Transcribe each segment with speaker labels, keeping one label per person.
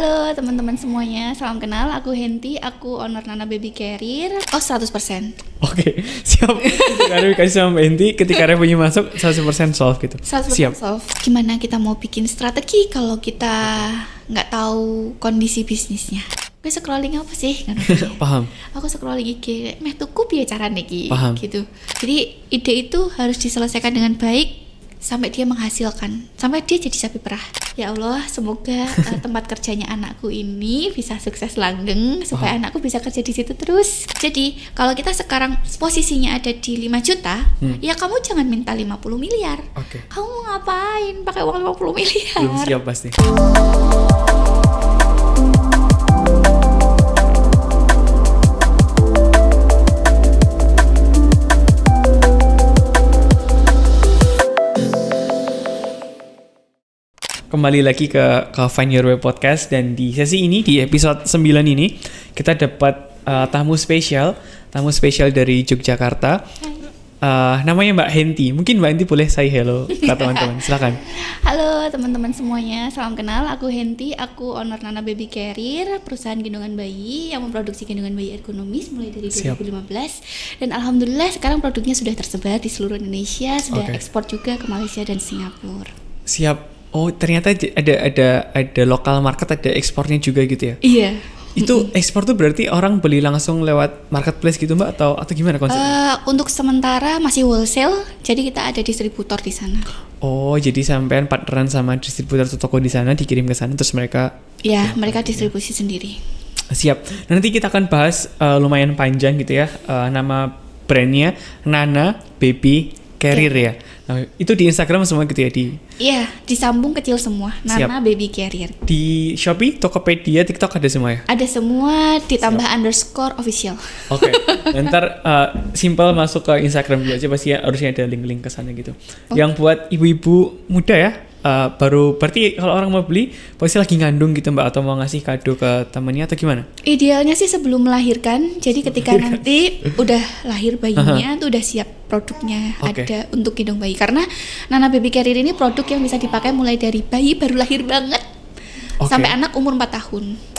Speaker 1: Halo teman-teman semuanya, salam kenal. Aku Henti, aku owner Nana Baby Carrier. 100%.
Speaker 2: Oke, siap. Karena dikasih sama Mbak Henti, ketika revenue masuk 100% solve gitu.
Speaker 1: 100%
Speaker 2: Siap.
Speaker 1: solve. Gimana kita mau bikin strategi kalau kita nggak tahu kondisi bisnisnya? Gue scrolling apa sih?
Speaker 2: Paham.
Speaker 1: Aku scrolling IG, meh tuku piye carane iki
Speaker 2: Paham.
Speaker 1: gitu. Jadi ide itu harus diselesaikan dengan baik sampai dia menghasilkan, sampai dia jadi sapi perah. Ya Allah, semoga tempat kerjanya anakku ini bisa sukses langgeng supaya anakku bisa kerja di situ terus. Jadi, kalau kita sekarang posisinya ada di 5 juta, ya kamu jangan minta 50 miliar.
Speaker 2: Oke.
Speaker 1: Kamu mau ngapain pakai uang 50 miliar?
Speaker 2: Belum siap pasti. Kembali lagi ke Find Your Way Podcast, dan di sesi ini, di episode 9 ini, kita dapat tamu spesial dari Yogyakarta. Namanya Mbak Henti. Mungkin Mbak Henti boleh say hello ke teman-teman. Silakan.
Speaker 1: Halo teman-teman semuanya, salam kenal. Aku Henti, aku owner Nana Baby Carrier, perusahaan gendongan bayi yang memproduksi gendongan bayi ergonomis mulai dari 2015. Dan alhamdulillah sekarang produknya sudah tersebar di seluruh Indonesia, sudah ekspor juga ke Malaysia dan Singapura.
Speaker 2: Siap. Oh, ternyata ada lokal market, ada ekspornya juga gitu ya?
Speaker 1: Iya.
Speaker 2: Itu ekspor tuh berarti orang beli langsung lewat marketplace gitu Mbak, atau gimana konsepnya?
Speaker 1: Untuk sementara masih wholesale, jadi kita ada distributor di sana.
Speaker 2: Oh, jadi sampean partneran sama distributor atau toko di sana, dikirim ke sana terus mereka?
Speaker 1: Ya, mereka distribusi sendiri.
Speaker 2: Siap. Nanti kita akan bahas lumayan panjang gitu ya. Nama brandnya Nana Baby Carrier ya. Nah, itu di Instagram semua gitu ya?
Speaker 1: Iya, disambung kecil semua. Nana Baby Carrier.
Speaker 2: Di Shopee, Tokopedia, TikTok ada semua ya?
Speaker 1: Ada semua, ditambah underscore official.
Speaker 2: Oke. Ntar simple masuk ke Instagram juga aja, pasti ya, harusnya ada link-link ke sana gitu. Yang buat ibu-ibu muda ya, baru berarti kalau orang mau beli pasti lagi ngandung gitu Mbak, atau mau ngasih kado ke temannya atau gimana?
Speaker 1: Idealnya sih sebelum melahirkan, jadi ketika nanti udah lahir bayinya tuh udah siap produknya ada untuk gendong bayi, karena Nana Baby Carrier ini produk yang bisa dipakai mulai dari bayi baru lahir banget sampai anak umur 4 tahun.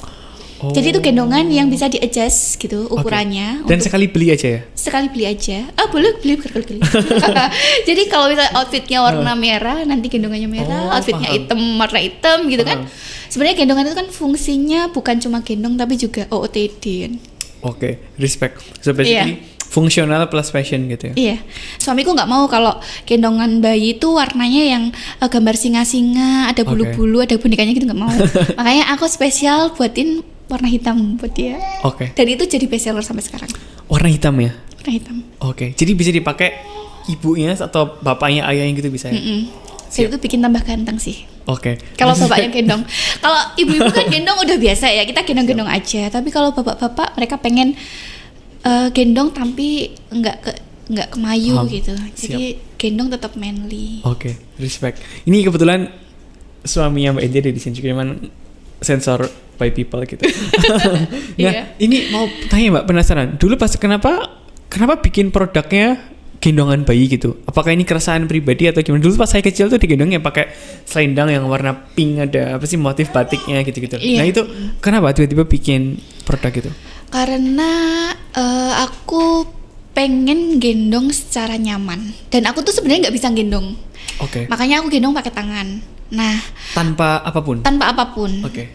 Speaker 1: Jadi itu gendongan yang bisa di-adjust gitu ukurannya.
Speaker 2: Dan sekali beli aja ya?
Speaker 1: Sekali beli aja. Boleh beli berkali-kali. Jadi kalau misalnya outfitnya warna merah, nanti gendongannya merah, outfitnya hitam, warna hitam gitu kan. Sebenarnya gendongan itu kan fungsinya bukan cuma gendong tapi juga OOTD kan. Oke,
Speaker 2: respect. So basically fungsional plus fashion gitu ya? Iya.
Speaker 1: Suamiku nggak mau kalau gendongan bayi itu warnanya yang gambar singa-singa, ada bulu-bulu, ada bonekanya gitu, nggak mau. Makanya aku spesial buatin warna hitam buat dia. Dan itu jadi best seller sampai sekarang.
Speaker 2: Warna hitam ya?
Speaker 1: Warna hitam.
Speaker 2: Jadi bisa dipakai ibunya atau bapaknya, ayahnya gitu bisa ya?
Speaker 1: Jadi itu bikin tambah ganteng sih.
Speaker 2: Kalau
Speaker 1: bapaknya gendong. Kalau ibu-ibu kan gendong udah biasa ya, kita gendong-gendong aja. Tapi kalau bapak-bapak mereka pengen gendong tapi nggak kemayu gitu. Jadi gendong tetap manly.
Speaker 2: Respect. Ini kebetulan suaminya Mbak Edi ada di sini juga, cuman sensor by people gitu. Ini mau tanya Mbak, penasaran. Dulu pas kenapa bikin produknya gendongan bayi gitu? Apakah ini keresahan pribadi atau gimana? Dulu pas saya kecil tuh digendongnya pakai selendang yang warna pink, ada motif batiknya gitu-gitu. Nah itu kenapa tiba-tiba bikin produk gitu?
Speaker 1: Karena aku pengen gendong secara nyaman, dan aku tuh sebenarnya nggak bisa gendong. Makanya aku gendong pakai tangan. Nah, tanpa apapun.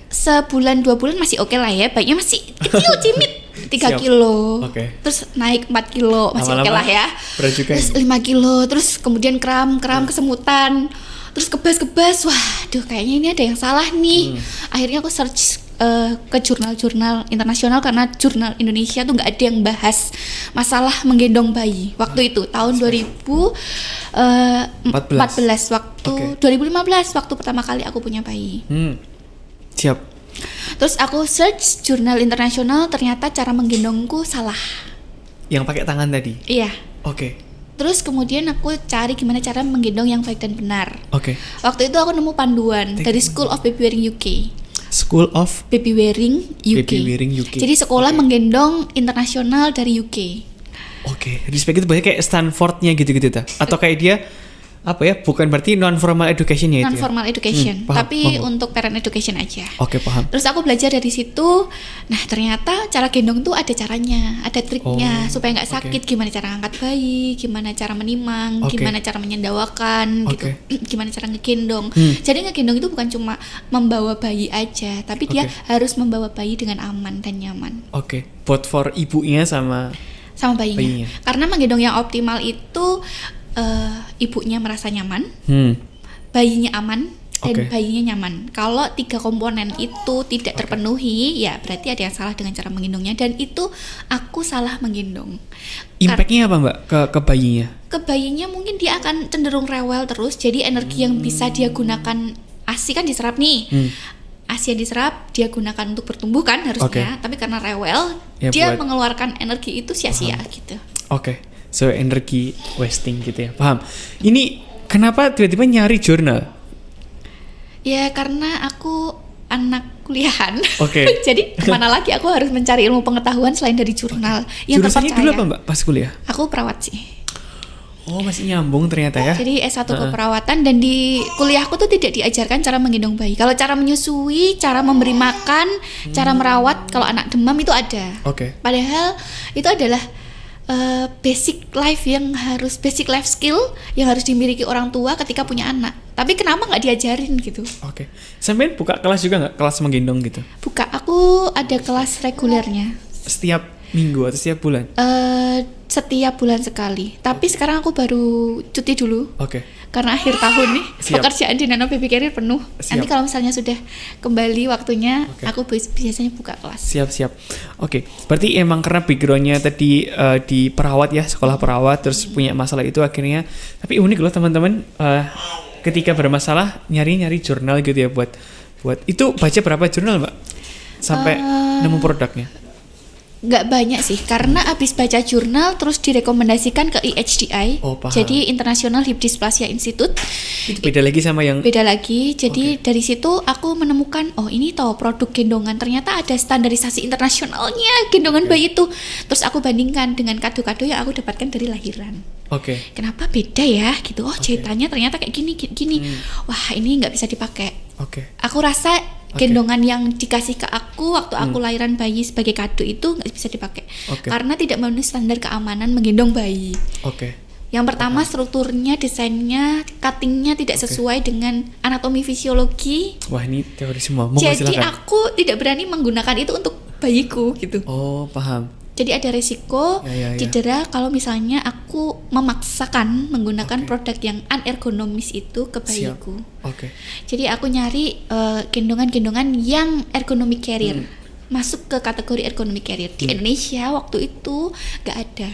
Speaker 1: Sebulan 2 bulan masih oke lah ya, bayinya masih kecil cimit 3 kilo. Terus naik 4 kilo masih oke lah ya. Terus 5 kilo, terus kemudian kram kesemutan, terus kebas. Waduh, kayaknya ini ada yang salah nih. Akhirnya aku search ke jurnal-jurnal internasional, karena jurnal Indonesia tuh nggak ada yang bahas masalah menggendong bayi waktu itu, tahun 2014 waktu 2015 waktu pertama kali aku punya bayi.
Speaker 2: Siap.
Speaker 1: Terus aku search jurnal internasional, ternyata cara menggendongku salah.
Speaker 2: Yang pakai tangan tadi?
Speaker 1: Iya. Terus kemudian aku cari gimana cara menggendong yang baik dan benar. Waktu itu aku nemu panduan dari School of Baby Wearing UK.
Speaker 2: School of
Speaker 1: Baby Wearing UK. Jadi sekolah menggendong internasional dari UK.
Speaker 2: Respect itu banyak kayak Stanfordnya gitu-gitu ta? Atau kayak dia apa ya? Bukan berarti non formal education ya itu.
Speaker 1: Non formal education,
Speaker 2: paham,
Speaker 1: tapi
Speaker 2: paham.
Speaker 1: untuk parent education aja.
Speaker 2: Oke, paham.
Speaker 1: Terus aku belajar dari situ. Nah, ternyata cara gendong tuh ada caranya, ada triknya supaya nggak sakit. Gimana cara angkat bayi, gimana cara menimang, gimana cara menyendawakan gitu. Gimana cara ngegendong. Jadi ngegendong itu bukan cuma membawa bayi aja, tapi dia harus membawa bayi dengan aman dan nyaman.
Speaker 2: Both for ibunya sama
Speaker 1: bayinya. Karena menggendong yang optimal itu ibunya merasa nyaman, bayinya aman, dan bayinya nyaman. Kalau 3 komponen itu tidak terpenuhi, ya berarti ada yang salah dengan cara menggendongnya, dan itu aku salah menggendong.
Speaker 2: Impact-nya apa Mbak ke bayinya?
Speaker 1: Ke bayinya mungkin dia akan cenderung rewel terus, jadi energi yang bisa dia gunakan, ASI kan diserap nih. ASI yang diserap dia gunakan untuk bertumbuh kan harusnya, tapi karena rewel ya, dia mengeluarkan energi itu sia-sia gitu.
Speaker 2: So energi wasting gitu ya, paham. Ini kenapa tiba-tiba nyari jurnal?
Speaker 1: Ya karena aku anak kuliahan. Jadi
Speaker 2: Jadi
Speaker 1: kemana lagi aku harus mencari ilmu pengetahuan selain dari jurnal yang
Speaker 2: jurusannya
Speaker 1: terpercaya.
Speaker 2: dulu apa Mbak pas kuliah?
Speaker 1: Aku perawat sih.
Speaker 2: Oh, masih nyambung ternyata ya.
Speaker 1: Jadi S1 keperawatan, dan di kuliahku tuh tidak diajarkan cara menggendong bayi. Kalau cara menyusui, cara memberi makan, cara merawat kalau anak demam itu ada. Padahal itu adalah basic life skill yang harus dimiliki orang tua ketika punya anak. Tapi kenapa nggak diajarin gitu?
Speaker 2: Sampai buka kelas juga nggak, kelas menggendong gitu?
Speaker 1: Buka, aku ada kelas regulernya.
Speaker 2: Setiap minggu atau setiap bulan?
Speaker 1: Setiap bulan sekali. Tapi sekarang aku baru cuti dulu. Karena akhir tahun nih, pekerjaan di Nano Baby Career penuh. Nanti kalau misalnya sudah kembali waktunya, aku biasanya buka kelas.
Speaker 2: Siap. Berarti emang karena backgroundnya tadi di perawat ya, sekolah perawat, terus punya masalah itu akhirnya. Tapi unik loh teman-teman, ketika bermasalah nyari jurnal gitu ya buat itu. Baca berapa jurnal Mbak sampai nemu produknya?
Speaker 1: Nggak banyak sih, karena abis baca jurnal terus direkomendasikan ke IHDI, jadi International Hip Dysplasia Institute.
Speaker 2: Itu beda lagi sama yang?
Speaker 1: Beda lagi, jadi dari situ aku menemukan, ini toh produk gendongan ternyata ada standarisasi internasionalnya gendongan bayi itu. Terus aku bandingkan dengan kado-kado yang aku dapatkan dari lahiran. Kenapa beda ya gitu? Ceritanya ternyata kayak gini. Wah, ini nggak bisa dipakai. Aku rasa gendongan yang dikasih ke aku waktu aku lahiran bayi sebagai kado itu nggak bisa dipakai, karena tidak memenuhi standar keamanan menggendong bayi. Yang pertama, strukturnya, desainnya, cuttingnya tidak sesuai dengan anatomi fisiologi.
Speaker 2: Wah, ini teori semua.
Speaker 1: Jadi aku tidak berani menggunakan itu untuk bayiku gitu.
Speaker 2: Paham.
Speaker 1: Jadi ada resiko cedera kalau misalnya aku memaksakan menggunakan produk yang unergonomis itu ke bayiku. Jadi aku nyari gendongan-gendongan yang ergonomic carrier, masuk ke kategori ergonomic carrier. Di Indonesia waktu itu nggak ada.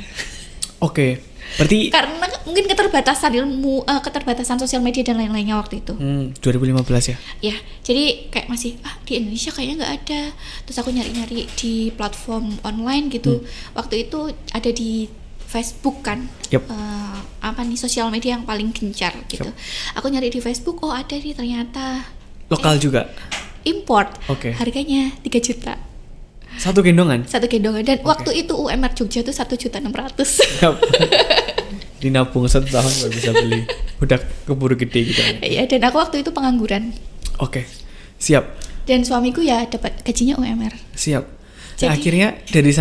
Speaker 1: Berarti karena mungkin keterbatasan ilmu, keterbatasan sosial media dan lain-lainnya waktu itu.
Speaker 2: 2015 ya?
Speaker 1: Ya, jadi kayak masih di Indonesia kayaknya nggak ada. Terus aku nyari-nyari di platform online gitu. Waktu itu ada di Facebook kan, sosial media yang paling gencar gitu. Aku nyari di Facebook, ada nih ternyata.
Speaker 2: Lokal juga?
Speaker 1: Import. Harganya 3 juta.
Speaker 2: Satu gendongan?
Speaker 1: Dan waktu itu UMR Jogja tuh 1.600.000.
Speaker 2: Dinabung 1 tahun baru bisa beli. Udah keburu gede gitu.
Speaker 1: Iya, dan aku waktu itu pengangguran.
Speaker 2: Siap.
Speaker 1: Dan suamiku ya dapat gajinya UMR.
Speaker 2: Siap. Jadi, akhirnya dari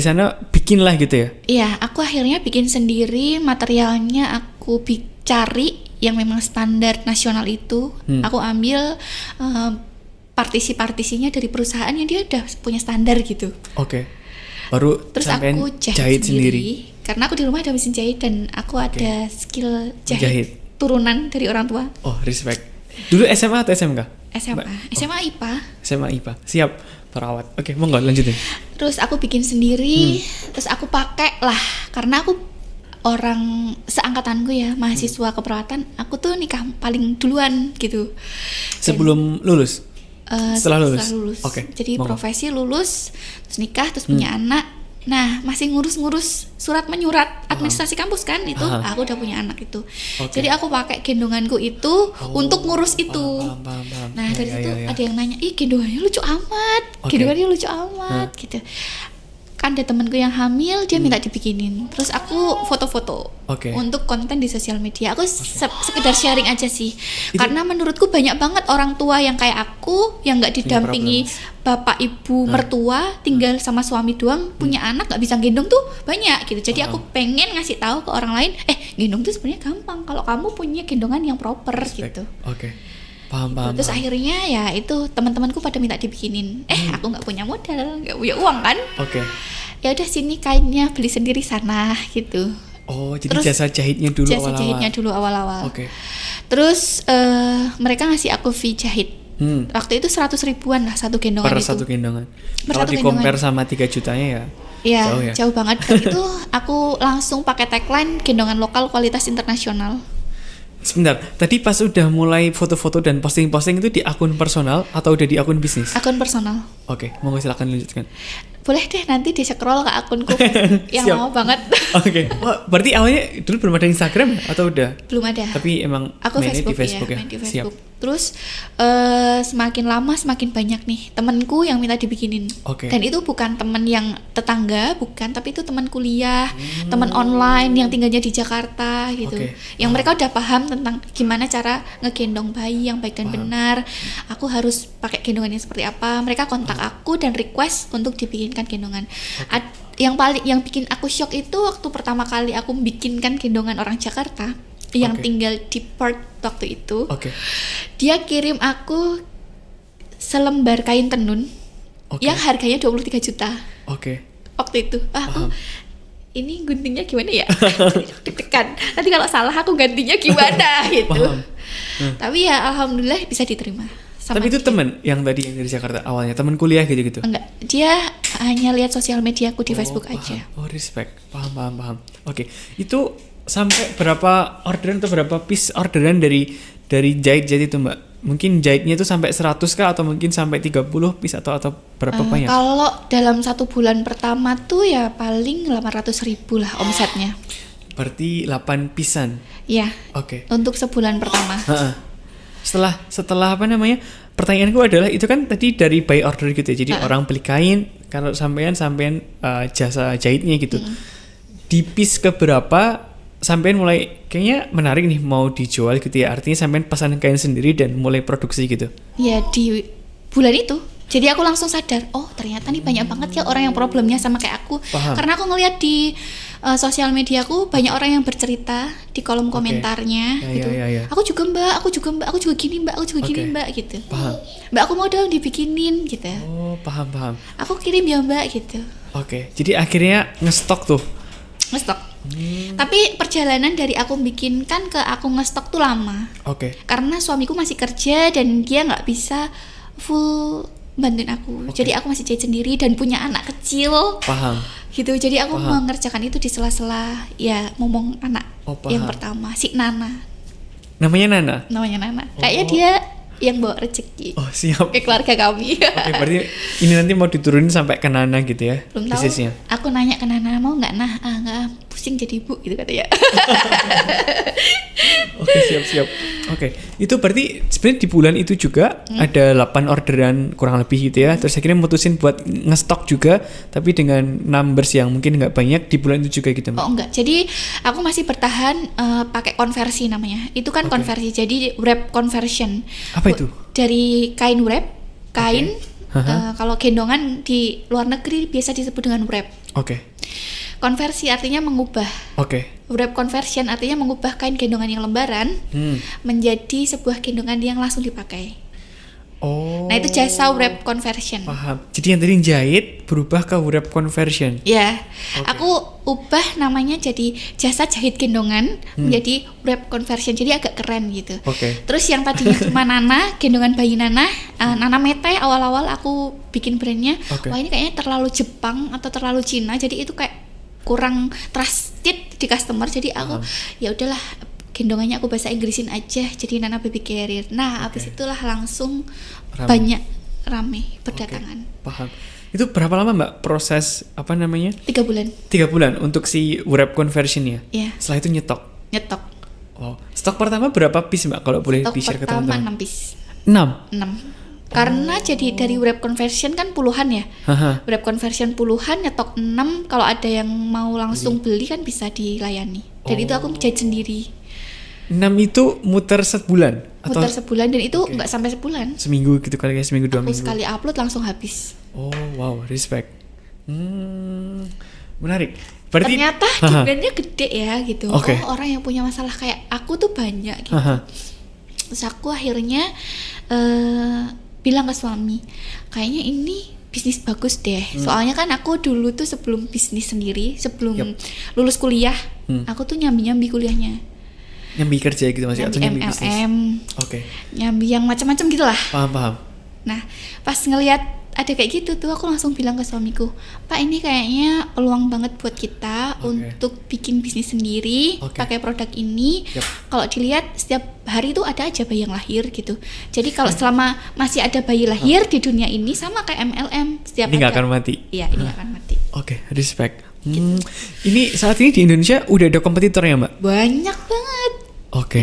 Speaker 2: sana bikin lah gitu ya? Iya,
Speaker 1: aku akhirnya bikin sendiri. Materialnya aku cari yang memang standar nasional itu. Aku ambil partisi-partisinya dari perusahaan yang dia udah punya standar gitu. Baru terus aku jahit sendiri. Karena aku di rumah ada mesin jahit dan aku ada skill jahit turunan dari orang tua.
Speaker 2: Respect. Dulu SMA atau SMK?
Speaker 1: SMA IPA.
Speaker 2: SMA IPA. Siap, perawat. Monggo lanjutin.
Speaker 1: Terus aku bikin sendiri, terus aku pakai lah, karena aku orang seangkatanku ya, mahasiswa keperawatan, aku tuh nikah paling duluan gitu.
Speaker 2: Sebelum lulus? Setelah lulus.
Speaker 1: Jadi profesi lulus, terus nikah, terus punya anak. Nah, masih ngurus-ngurus surat menyurat administrasi kampus kan itu. Aku udah punya anak itu. Jadi aku pakai gendonganku itu untuk ngurus itu. Nah, dari situ ada yang nanya, "Ih, gendongannya lucu amat." Gendongannya lucu amat gitu. ada temanku yang hamil, dia minta dibikinin. Terus aku foto-foto untuk konten di sosial media. Aku sekedar sharing aja sih. Karena menurutku banyak banget orang tua yang kayak aku yang nggak didampingi bapak ibu mertua, tinggal sama suami doang, punya anak nggak bisa gendong tuh banyak gitu. Jadi aku pengen ngasih tahu ke orang lain, gendong tuh sebenarnya gampang kalau kamu punya gendongan yang proper gitu.
Speaker 2: Paham.
Speaker 1: Terus akhirnya ya itu teman-temanku pada minta dibikinin. Aku nggak punya modal, nggak punya uang kan. Ya udah sini kainnya beli sendiri sana gitu.
Speaker 2: Jadi terus, jasa jahitnya dulu awal-awal.
Speaker 1: Terus mereka ngasih aku fee jahit. Waktu itu 100 ribuan lah satu gendongan itu.
Speaker 2: Satu gendongan. Kalau di-compare sama 3 jutanya ya
Speaker 1: jauh banget. Dan itu aku langsung pakai tagline gendongan lokal kualitas internasional.
Speaker 2: Sebentar, tadi pas udah mulai foto-foto dan posting-posting itu di akun personal atau udah di akun bisnis?
Speaker 1: Akun personal.
Speaker 2: Monggo silakan lanjutkan.
Speaker 1: Boleh deh nanti di scroll ke akunku yang mau banget.
Speaker 2: Berarti awalnya dulu belum ada Instagram atau udah?
Speaker 1: Belum ada.
Speaker 2: Tapi emang
Speaker 1: aku
Speaker 2: mainnya
Speaker 1: Facebook,
Speaker 2: ya?
Speaker 1: Main di Facebook. Terus semakin lama semakin banyak nih temanku yang minta dibikinin. Dan itu bukan teman yang tetangga, bukan, tapi itu teman kuliah, teman online yang tinggalnya di Jakarta gitu. Yang mereka udah paham tentang gimana cara ngegendong bayi yang baik dan benar. Aku harus pakai gendongannya seperti apa. Mereka kontak aku dan request untuk dibikinkan gendongan. Yang bikin aku shock itu waktu pertama kali aku bikinkan gendongan orang Jakarta yang tinggal di Perth waktu itu. Dia kirim aku selembar kain tenun yang harganya 23 juta. Waktu itu aku ini guntingnya gimana ya? Deg-degan. Nanti kalau salah aku gantinya gimana gitu. Tapi ya alhamdulillah bisa diterima.
Speaker 2: Tapi itu teman yang tadi yang dari Jakarta awalnya, teman kuliah gitu-gitu?
Speaker 1: Enggak, dia hanya lihat sosial mediaku di Facebook aja.
Speaker 2: Respect, paham. Itu sampai berapa orderan atau berapa piece orderan dari jahit itu Mbak? Mungkin jahitnya itu sampai 100 kah atau mungkin sampai 30 piece atau berapa banyak?
Speaker 1: Kalau dalam 1 bulan pertama tuh ya paling 800 ribu lah omsetnya.
Speaker 2: Berarti 8 pisan?
Speaker 1: Iya. Untuk sebulan pertama.
Speaker 2: Setelah apa namanya, pertanyaanku adalah itu kan tadi dari by order gitu ya, jadi orang beli kain, kalau sampean jasa jahitnya gitu, di piece keberapa sampean mulai kayaknya menarik nih mau dijual gitu ya, artinya sampean pesan kain sendiri dan mulai produksi gitu
Speaker 1: ya di bulan itu. Jadi aku langsung sadar, ternyata nih banyak banget ya orang yang problemnya sama kayak aku. Karena aku ngeliat di sosial mediaku banyak orang yang bercerita di kolom komentarnya gitu. Aku juga mbak, aku juga gini mbak gitu. Mbak aku mau dong dibikinin gitu.
Speaker 2: Paham.
Speaker 1: Aku kirim ya mbak gitu.
Speaker 2: Jadi akhirnya ngestok.
Speaker 1: Tapi perjalanan dari aku bikinkan ke aku ngestok tuh lama. Karena suamiku masih kerja dan dia nggak bisa full bantuin aku. Jadi aku masih jahit sendiri dan punya anak kecil. Gitu. Jadi aku mengerjakan itu di sela-sela ya ngomong anak yang pertama, si Nana.
Speaker 2: Namanya Nana.
Speaker 1: Kayaknya dia yang bawa rezeki ke keluarga kami.
Speaker 2: Berarti ini nanti mau diturunin sampai ke Nana gitu ya?
Speaker 1: Belum tahu. Bisnisnya. Aku nanya ke Nana, mau nggak? Nggak, pusing jadi ibu gitu katanya.
Speaker 2: Siap. Itu berarti sebenarnya di bulan itu juga ada 8 orderan kurang lebih gitu ya. Terus akhirnya mutusin buat ngestok juga, tapi dengan numbers yang mungkin nggak banyak di bulan itu juga gitu.
Speaker 1: Enggak. Jadi aku masih bertahan pakai konversi namanya. Itu kan konversi. Jadi wrap conversion.
Speaker 2: Apa itu?
Speaker 1: Dari kain wrap, kalau gendongan di luar negeri biasa disebut dengan wrap. Konversi artinya mengubah. Wrap conversion artinya mengubah kain gendongan yang lembaran menjadi sebuah gendongan yang langsung dipakai. Nah itu jasa wrap conversion.
Speaker 2: Paham. Jadi yang tadi jahit berubah ke wrap conversion.
Speaker 1: Ya, aku ubah namanya jadi jasa jahit gendongan menjadi wrap conversion. Jadi agak keren gitu. Terus yang tadinya cuma Nana, gendongan bayi Nana Mete awal-awal aku bikin brandnya. Wah ini kayaknya terlalu Jepang atau terlalu Cina. Jadi itu kayak kurang trusted di customer. Jadi aku ya udahlah gendongannya aku bahasa Inggrisin aja jadi Nana Baby Carrier. Nah abis itulah langsung banyak rame berdatangan.
Speaker 2: Paham. Itu berapa lama Mbak proses 3
Speaker 1: bulan.
Speaker 2: 3 bulan untuk si wrap conversionnya?
Speaker 1: Iya.
Speaker 2: Setelah itu nyetok.
Speaker 1: Oh,
Speaker 2: stok pertama berapa piece Mbak kalau boleh di-share ke teman-teman?
Speaker 1: Stok pertama 6 piece.
Speaker 2: 6?
Speaker 1: 6. Karena jadi dari web conversion kan puluhan ya. Web conversion puluhan, nyetok 6, kalau ada yang mau langsung beli kan bisa dilayani. Dan itu aku jahit sendiri.
Speaker 2: 6 itu muter sebulan?
Speaker 1: Muter sebulan, dan itu nggak sampai sebulan.
Speaker 2: Seminggu gitu kali ya, seminggu 2 minggu.
Speaker 1: Aku sekali upload langsung habis.
Speaker 2: Oh wow, respect. Menarik. Berarti
Speaker 1: ternyata demandnya gede ya gitu. Oh, orang yang punya masalah kayak aku tuh banyak gitu. Terus aku akhirnya bilang ke suami, kayaknya ini bisnis bagus deh. Soalnya kan aku dulu tuh sebelum bisnis sendiri, sebelum lulus kuliah, aku tuh nyambi kuliahnya.
Speaker 2: Nyambi kerja gitu masih atau nyambi bisnis? Nyambi
Speaker 1: yang macam-macam gitulah.
Speaker 2: Paham.
Speaker 1: Nah, pas ngelihat ada kayak gitu tuh, aku langsung bilang ke suamiku, Pak, ini kayaknya peluang banget buat kita untuk bikin bisnis sendiri, pakai produk ini. Kalau dilihat setiap hari tuh ada aja bayi yang lahir gitu. Jadi kalau selama masih ada bayi lahir di dunia ini, sama kayak MLM, setiap
Speaker 2: ini nggak akan mati.
Speaker 1: Iya, ini nggak akan mati.
Speaker 2: Respect. Gitu. Ini saat ini di Indonesia udah ada kompetitornya, Mbak?
Speaker 1: Banyak banget.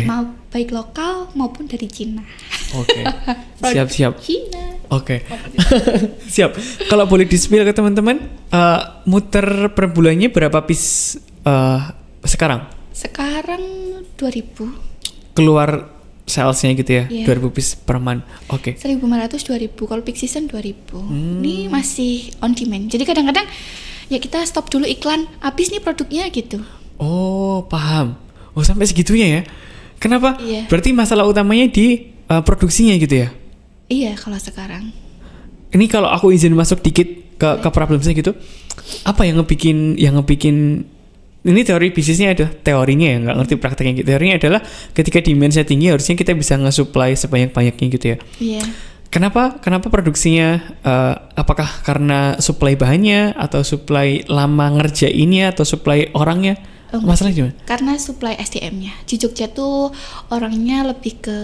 Speaker 1: Mau baik lokal maupun dari Cina.
Speaker 2: Siap.
Speaker 1: Cina.
Speaker 2: Siap. Kalau boleh di-spill ke teman-teman, muter per bulannya berapa piece sekarang?
Speaker 1: Sekarang 2.000.
Speaker 2: Keluar salesnya gitu ya, 2.000 piece per month.
Speaker 1: 1.500, 2.000. Kalau peak season 2.000. Ini masih on demand. Jadi kadang-kadang ya kita stop dulu iklan, habis nih produknya gitu.
Speaker 2: Oh, paham. Oh, sampai segitunya ya. Kenapa?
Speaker 1: Iya.
Speaker 2: Berarti masalah utamanya di produksinya gitu ya?
Speaker 1: Iya, kalau sekarang.
Speaker 2: Ini kalau aku izin masuk dikit ke problemnya gitu. Apa yang ngebikin ini teori bisnisnya ada teorinya ya, nggak ngerti prakteknya gitu. Teorinya adalah ketika demand-nya tinggi harusnya kita bisa nge-supply sebanyak-banyaknya gitu ya.
Speaker 1: Iya.
Speaker 2: Kenapa produksinya apakah karena supply bahannya atau supply lama ngerjainnya atau supply orangnya? Masalahnya gimana?
Speaker 1: Karena supply SDM-nya. Di Jogja tuh orangnya lebih ke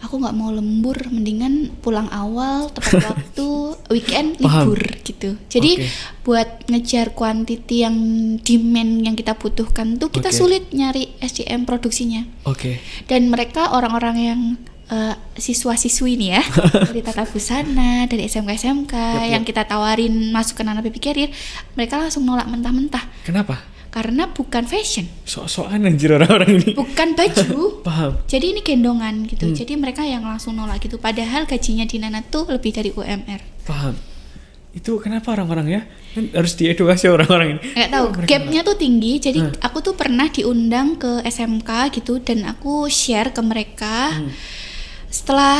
Speaker 1: aku nggak mau lembur, mendingan pulang awal tepat waktu, weekend libur gitu. Jadi buat ngejar quantity yang demand yang kita butuhkan tuh kita sulit nyari SDM produksinya. Dan mereka orang-orang yang siswa-siswi nih ya dari Tata Busana, dari SMK yang kita tawarin masuk ke Nana Baby Career, mereka langsung nolak mentah-mentah.
Speaker 2: Kenapa?
Speaker 1: Karena bukan fashion.
Speaker 2: Sok-sokan anjir orang-orang ini.
Speaker 1: Bukan baju.
Speaker 2: Paham.
Speaker 1: Jadi ini gendongan gitu. Jadi mereka yang langsung nolak gitu. Padahal gajinya di Nana tuh lebih dari UMR.
Speaker 2: Paham. Itu kenapa orang-orang ya? Kan harus diedukasi orang-orang ini.
Speaker 1: Nggak tahu. Gapnya tuh tinggi. Jadi aku tuh pernah diundang ke SMK gitu. Dan aku share ke mereka. Setelah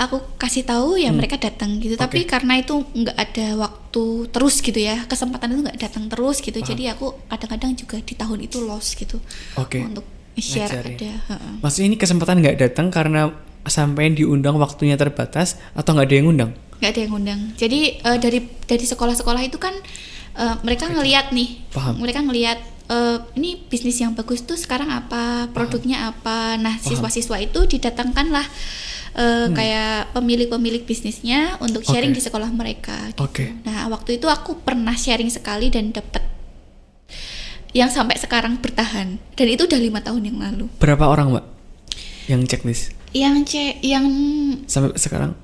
Speaker 1: aku kasih tahu ya mereka datang gitu. Tapi karena itu nggak ada waktu terus gitu ya, kesempatan itu nggak datang terus gitu. Jadi aku kadang-kadang juga di tahun itu loss gitu untuk share ada.
Speaker 2: Maksudnya ini kesempatan nggak datang karena sampai diundang waktunya terbatas atau nggak ada yang undang?
Speaker 1: Nggak ada yang undang. Jadi dari sekolah-sekolah itu kan mereka ngelihat nih, mereka ngelihat ini bisnis yang bagus tuh sekarang apa, produknya apa. Nah siswa-siswa itu didatangkanlah kayak pemilik-pemilik bisnisnya untuk sharing di sekolah mereka gitu. Nah waktu itu aku pernah sharing sekali dan dapat yang sampai sekarang bertahan, dan itu udah 5 tahun yang lalu.
Speaker 2: Berapa orang Mbak yang checklist?
Speaker 1: Yang
Speaker 2: sampai sekarang?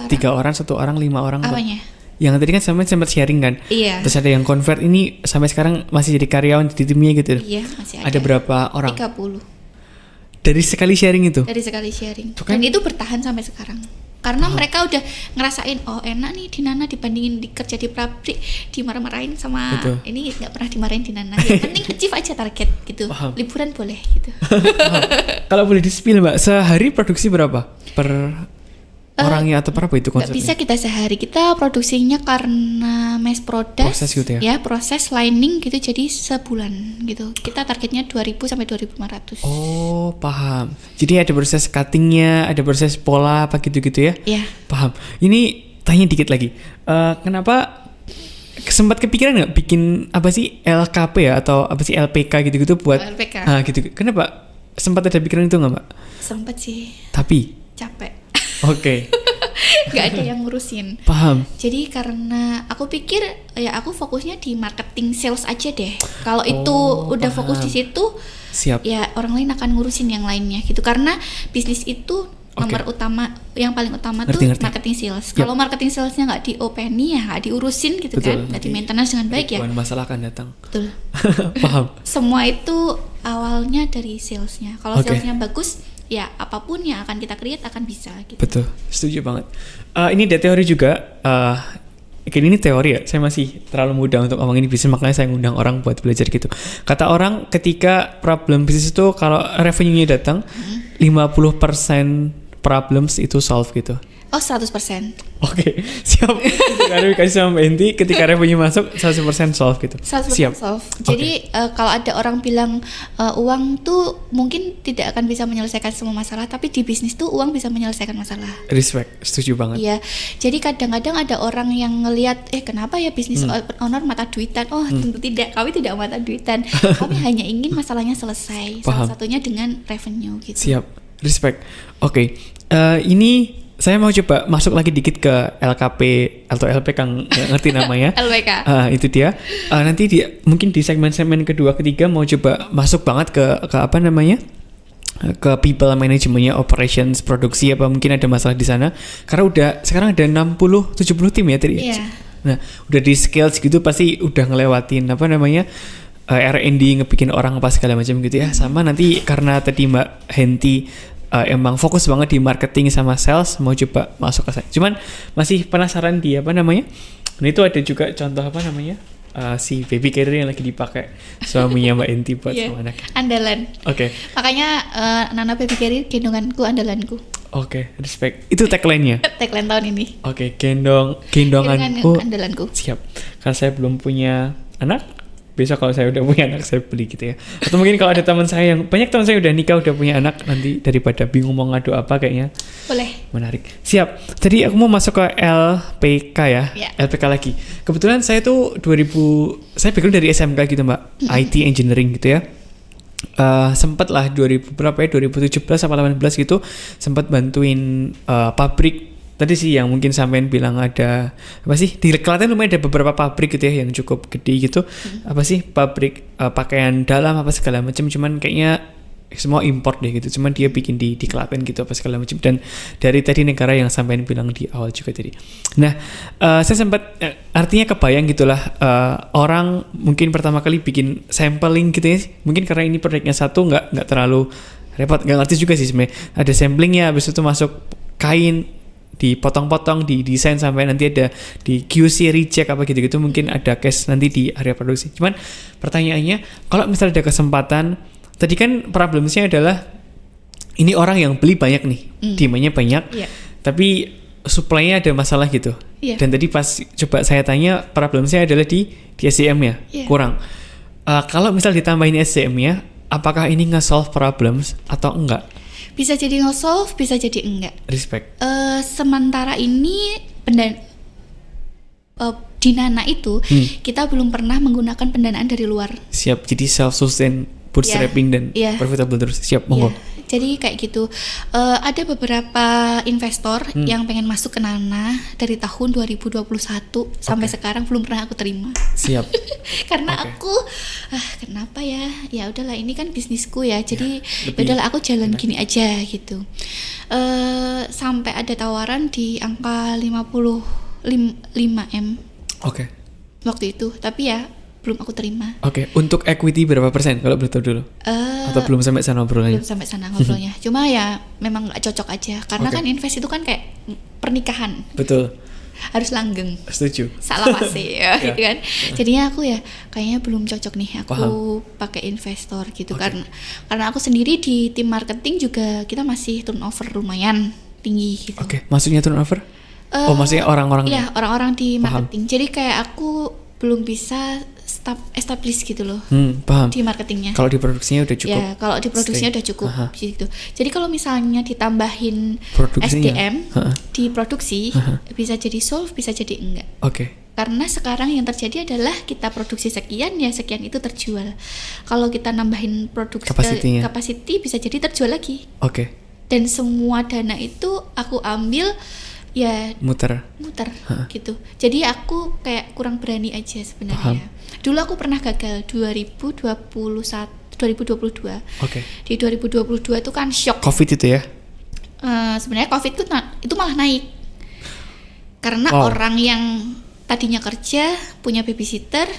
Speaker 2: Tiga orang, 1 orang, 5 orang?
Speaker 1: Apanya?
Speaker 2: Yang tadi kan sempat sharing kan?
Speaker 1: Iya.
Speaker 2: Terus ada yang convert, ini sampai sekarang masih jadi karyawan di timnya gitu?
Speaker 1: Iya, masih ada.
Speaker 2: Ada berapa orang?
Speaker 1: 30.
Speaker 2: Dari sekali sharing itu?
Speaker 1: Dari sekali sharing. Dan itu bertahan sampai sekarang. Karena mereka udah ngerasain, oh enak nih di Nana dibandingin kerja di pabrik, dimarah-marahin sama ini nggak pernah dimarahin di Nana. Yang penting achieve aja target gitu. Liburan boleh gitu.
Speaker 2: Kalau boleh di-spill Mbak, sehari produksi berapa per orangnya atau berapa itu konsepnya?
Speaker 1: Nggak bisa kita sehari, kita produksinya karena mass product,
Speaker 2: proses gitu ya?
Speaker 1: Proses lining gitu, jadi sebulan gitu. Kita targetnya 2.000 sampai 2.500.
Speaker 2: Oh paham. Jadi ada proses cuttingnya, ada proses pola apa gitu-gitu ya?
Speaker 1: Iya.
Speaker 2: Paham. Ini tanya dikit lagi, kenapa sempat kepikiran nggak bikin apa sih LKP ya atau apa sih LPK gitu-gitu buat?
Speaker 1: LPK.
Speaker 2: Gitu. Kenapa sempat ada pikiran itu nggak Mbak?
Speaker 1: Sempat sih.
Speaker 2: Tapi
Speaker 1: capek.
Speaker 2: Gak
Speaker 1: ada yang ngurusin.
Speaker 2: Paham.
Speaker 1: Jadi karena aku pikir ya aku fokusnya di marketing sales aja deh. Kalau itu udah fokus di situ,
Speaker 2: siap.
Speaker 1: Ya orang lain akan ngurusin yang lainnya gitu. Karena bisnis itu Nomor utama, yang paling utama tuh marketing sales. Kalau marketing salesnya nggak diopeni ya nggak diurusin gitu. Betul. Kan, nggak di maintenance dengan baik ya.
Speaker 2: Masalah akan datang.
Speaker 1: Betul.
Speaker 2: Paham.
Speaker 1: Semua itu awalnya dari salesnya. Kalau salesnya bagus, ya apapun yang akan kita create akan bisa. Gitu.
Speaker 2: Betul, setuju banget. Ini ada teori juga. Ini teori ya. Saya masih terlalu muda untuk ngomong ini bisnis, makanya saya ngundang orang buat belajar gitu. Kata orang ketika problem bisnis itu kalau revenue-nya datang, 50% problems itu solve gitu.
Speaker 1: Oh, 100%.
Speaker 2: Oke, siap. Klarifikasi sama Mbak Enti, ketika revenue masuk 100% solve gitu.
Speaker 1: 100%
Speaker 2: siap.
Speaker 1: solve. Jadi kalau ada orang bilang uang tuh mungkin tidak akan bisa menyelesaikan semua masalah, tapi di bisnis tuh uang bisa menyelesaikan masalah.
Speaker 2: Respect, setuju banget.
Speaker 1: Iya. Jadi kadang-kadang ada orang yang ngelihat kenapa ya bisnis owner mata duitan? Oh, tentu tidak. Kami tidak mata duitan. Kami hanya ingin masalahnya selesai.
Speaker 2: Paham.
Speaker 1: Salah satunya dengan revenue gitu.
Speaker 2: Siap. Respect. Oke. Ini saya mau coba masuk lagi dikit ke LKP atau LP Kang ngerti namanya.
Speaker 1: LPK.
Speaker 2: Itu dia. Nanti mungkin di segmen-segmen kedua ketiga mau coba masuk banget ke apa namanya? Ke people managementnya, operations, produksi apa mungkin ada masalah di sana. Karena sekarang ada 60-70 tim ya tadi.
Speaker 1: Iya.
Speaker 2: Nah, udah di scale segitu pasti udah ngelewatin apa namanya? R&D ngebikin orang apa segala macam gitu ya. Sama nanti karena tadi Mbak Henti emang fokus banget di marketing sama sales, mau coba masuk ke saya. Cuman masih penasaran di apa namanya? Nah itu ada juga contoh apa namanya? Si baby carrier yang lagi dipakai suaminya Mbak Enti buat sama anaknya.
Speaker 1: Andalan.
Speaker 2: Oke.
Speaker 1: Makanya Nana baby carrier gendonganku, andalanku.
Speaker 2: Oke, respect. Itu tagline-nya.
Speaker 1: Tagline tahun ini.
Speaker 2: Oke, gendonganku.
Speaker 1: Andalanku.
Speaker 2: Siap. Karena saya belum punya anak. Besok kalau saya udah punya anak saya beli gitu ya. Atau mungkin kalau ada teman saya yang banyak teman saya udah nikah udah punya anak, nanti daripada bingung mau ngadu apa kayaknya.
Speaker 1: Boleh.
Speaker 2: Menarik. Siap. Tadi aku mau masuk ke LPK ya. LPK lagi. Kebetulan saya tuh saya pikir dari SMK gitu Mbak. IT engineering gitu ya. Sempat lah 2017 atau 18 gitu sempat bantuin pabrik. Tadi sih yang mungkin sampean bilang ada apa sih di Klaten lumayan ada beberapa pabrik gitu ya yang cukup gede gitu. Apa sih pabrik pakaian dalam apa segala macam, cuman kayaknya semua import deh gitu. Cuman dia bikin di Klaten gitu apa segala macam, dan dari tadi negara yang sampean bilang di awal juga tadi. Nah, saya sempat artinya kebayang gitulah orang mungkin pertama kali bikin sampling gitu ya. Mungkin karena ini proyeknya satu nggak terlalu repot, nggak ngerti juga sih sebenarnya. Ada samplingnya, habis itu masuk kain dipotong-potong, didesain sampai nanti ada di QC recheck apa gitu-gitu, mungkin ada case nanti di area produksi. Cuman pertanyaannya, kalau misalnya ada kesempatan, tadi kan problemnya adalah ini orang yang beli banyak nih, demandnya banyak, tapi supply-nya ada masalah gitu. Dan tadi pas coba saya tanya, problemnya adalah di SDM-nya kurang. Kalau misal ditambahin SDM-nya, apakah ini nge-solve problems atau enggak?
Speaker 1: Bisa jadi nge-solve, bisa jadi enggak.
Speaker 2: Respect.
Speaker 1: Sementara ini di Nana itu kita belum pernah menggunakan pendanaan dari luar.
Speaker 2: Siap, jadi self-sustain, bootstrapping dan profitable terus. Siap, monggo.
Speaker 1: Jadi kayak gitu. Ada beberapa investor yang pengen masuk ke Nana dari tahun 2021 sampai sekarang belum pernah aku terima.
Speaker 2: Siap.
Speaker 1: Karena aku kenapa ya? Ya udahlah, ini kan bisnisku ya. Jadi udahlah aku jalan gini aja gitu. Sampai ada tawaran di angka 55M.
Speaker 2: Oke.
Speaker 1: Waktu itu, tapi ya belum aku terima.
Speaker 2: Oke, untuk equity berapa persen kalau boleh tahu dulu? Atau belum sampai sana ngobrolnya?
Speaker 1: Belum sampai sana ngobrolnya. Cuma ya memang nggak cocok aja. Karena kan invest itu kan kayak pernikahan.
Speaker 2: Betul.
Speaker 1: Harus langgeng.
Speaker 2: Setuju.
Speaker 1: Salah pasti ya, gitu kan. Jadinya aku ya kayaknya belum cocok nih aku pakai investor gitu. Karena aku sendiri di tim marketing juga kita masih turnover lumayan tinggi gitu.
Speaker 2: Oke, maksudnya turnover? Maksudnya orang-orang?
Speaker 1: Iya, orang-orang di marketing. Jadi kayak aku belum bisa establish gitu loh.
Speaker 2: Paham.
Speaker 1: Di marketingnya.
Speaker 2: Kalau di produksinya udah cukup.
Speaker 1: Ya, kalau di produksinya udah cukup gitu. Jadi kalau misalnya ditambahin SDM di produksi, bisa jadi solve, bisa jadi enggak.
Speaker 2: Oke.
Speaker 1: Karena sekarang yang terjadi adalah kita produksi sekian, ya sekian itu terjual. Kalau kita nambahin produksi capacity bisa jadi terjual lagi.
Speaker 2: Oke.
Speaker 1: Dan semua dana itu aku ambil ya muter gitu. Jadi aku kayak kurang berani aja sebenarnya. Dulu aku pernah gagal 2022.
Speaker 2: Oke.
Speaker 1: Di 2022 itu kan shock.
Speaker 2: Covid itu ya?
Speaker 1: sebenarnya COVID itu malah naik. Karena orang yang tadinya kerja punya babysitter,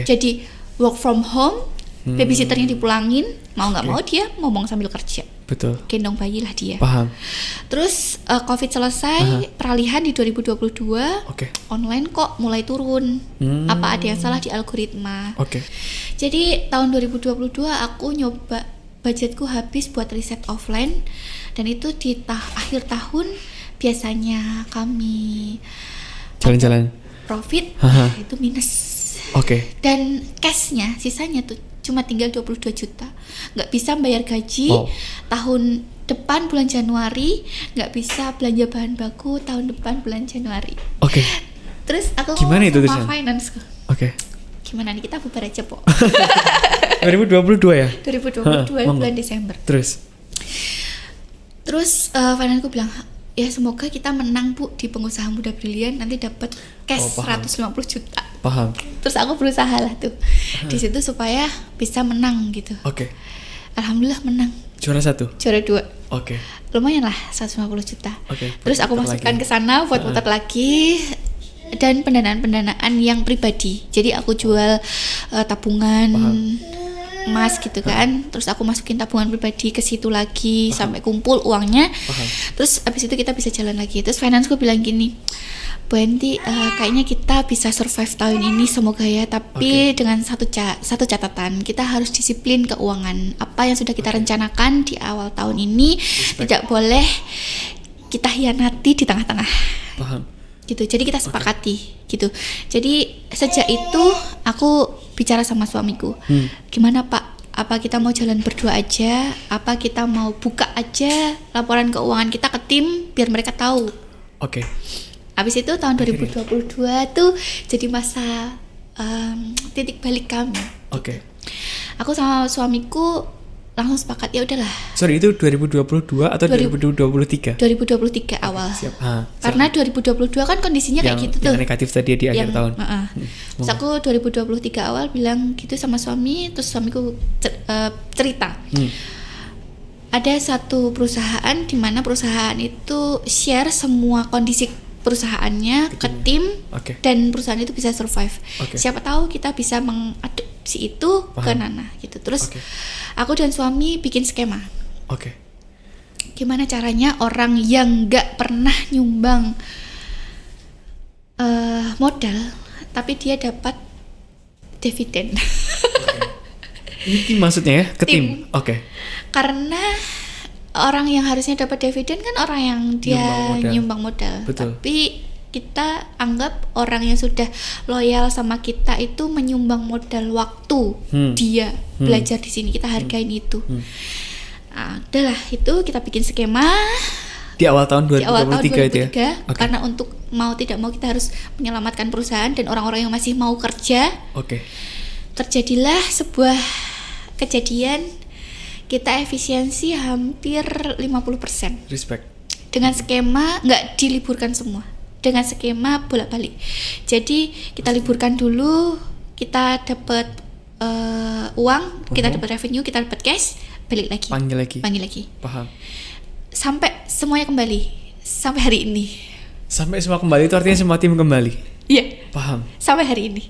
Speaker 1: jadi work from home, babysitternya dipulangin, mau nggak mau dia ngomong sambil kerja.
Speaker 2: Betul.
Speaker 1: Gendong bayi lah dia.
Speaker 2: Paham.
Speaker 1: Terus COVID selesai, peralihan di 2022, online kok mulai turun. Apa ada yang salah di algoritma? Jadi tahun 2022 aku nyoba, budgetku habis buat riset offline, dan itu di akhir tahun biasanya kami
Speaker 2: jalan-jalan
Speaker 1: profit, itu minus. Dan cashnya sisanya tuh cuma tinggal 22 juta. Nggak bisa bayar gaji tahun depan bulan Januari, nggak bisa belanja bahan baku tahun depan bulan Januari. Terus aku
Speaker 2: gimana itu
Speaker 1: sama finance. Gimana nih, kita bubar aja, Po.
Speaker 2: 2022 ya?
Speaker 1: 2022 bulan Desember.
Speaker 2: Terus
Speaker 1: financeku bilang, ya semoga kita menang, Bu, di pengusaha muda brilian, nanti dapat cash 150 juta.
Speaker 2: Paham.
Speaker 1: Terus aku berusaha lah tuh di situ supaya bisa menang gitu. Alhamdulillah menang.
Speaker 2: Juara 1?
Speaker 1: Juara 2. Lumayan lah, 150 juta. Terus aku masukkan ke sana buat muter lagi, dan pendanaan yang pribadi. Jadi aku jual tabungan emas gitu kan. Terus aku masukin tabungan pribadi ke situ lagi sampai kumpul uangnya. Terus abis itu kita bisa jalan lagi. Terus financeku bilang gini, Bu Enti, kayaknya kita bisa survive tahun ini, semoga ya. Tapi dengan satu catatan, kita harus disiplin keuangan. Apa yang sudah kita rencanakan di awal tahun ini tidak boleh kita hianati di tengah-tengah. Gitu. Jadi kita sepakati gitu. Jadi sejak itu aku bicara sama suamiku, gimana Pak? Apa kita mau jalan berdua aja? Apa kita mau buka aja laporan keuangan kita ke tim biar mereka tahu? Habis itu tahun 2022 tuh jadi masa titik balik kami. Aku sama suamiku langsung sepakat, ya udahlah.
Speaker 2: Sorry, itu 2022 atau 2023?
Speaker 1: 2023 awal.
Speaker 2: Siap.
Speaker 1: Karena 2022 kan kondisinya kayak gitu tuh.
Speaker 2: Yang negatif tadi di akhir tahun.
Speaker 1: Terus aku 2023 awal bilang gitu sama suami, terus suamiku cerita. Ada satu perusahaan di mana perusahaan itu share semua kondisi perusahaannya ke tim, dan perusahaan itu bisa survive. Siapa tahu kita bisa mengadopsi itu ke Nana gitu. Terus aku dan suami bikin skema. Gimana caranya orang yang nggak pernah nyumbang modal, tapi dia dapat dividen.
Speaker 2: Ini tim maksudnya ya? Ke tim?
Speaker 1: Karena orang yang harusnya dapat dividen kan orang yang dia nyumbang modal. Tapi kita anggap orang yang sudah loyal sama kita itu menyumbang modal waktu dia belajar di sini, kita hargain itu. Udahlah, itu kita bikin skema
Speaker 2: di awal tahun 2023 itu ya.
Speaker 1: Karena untuk mau tidak mau kita harus menyelamatkan perusahaan dan orang-orang yang masih mau kerja. Terjadilah sebuah kejadian, kita efisiensi hampir 50%.
Speaker 2: Respect.
Speaker 1: Dengan skema nggak diliburkan semua, dengan skema bolak-balik. Jadi kita liburkan dulu, kita dapat uang, kita dapat revenue, kita dapat cash, balik lagi. Panggil lagi.
Speaker 2: Paham.
Speaker 1: Sampai semuanya kembali, sampai hari ini.
Speaker 2: Sampai semua kembali itu artinya semua tim kembali?
Speaker 1: Iya.
Speaker 2: Paham.
Speaker 1: Sampai hari ini.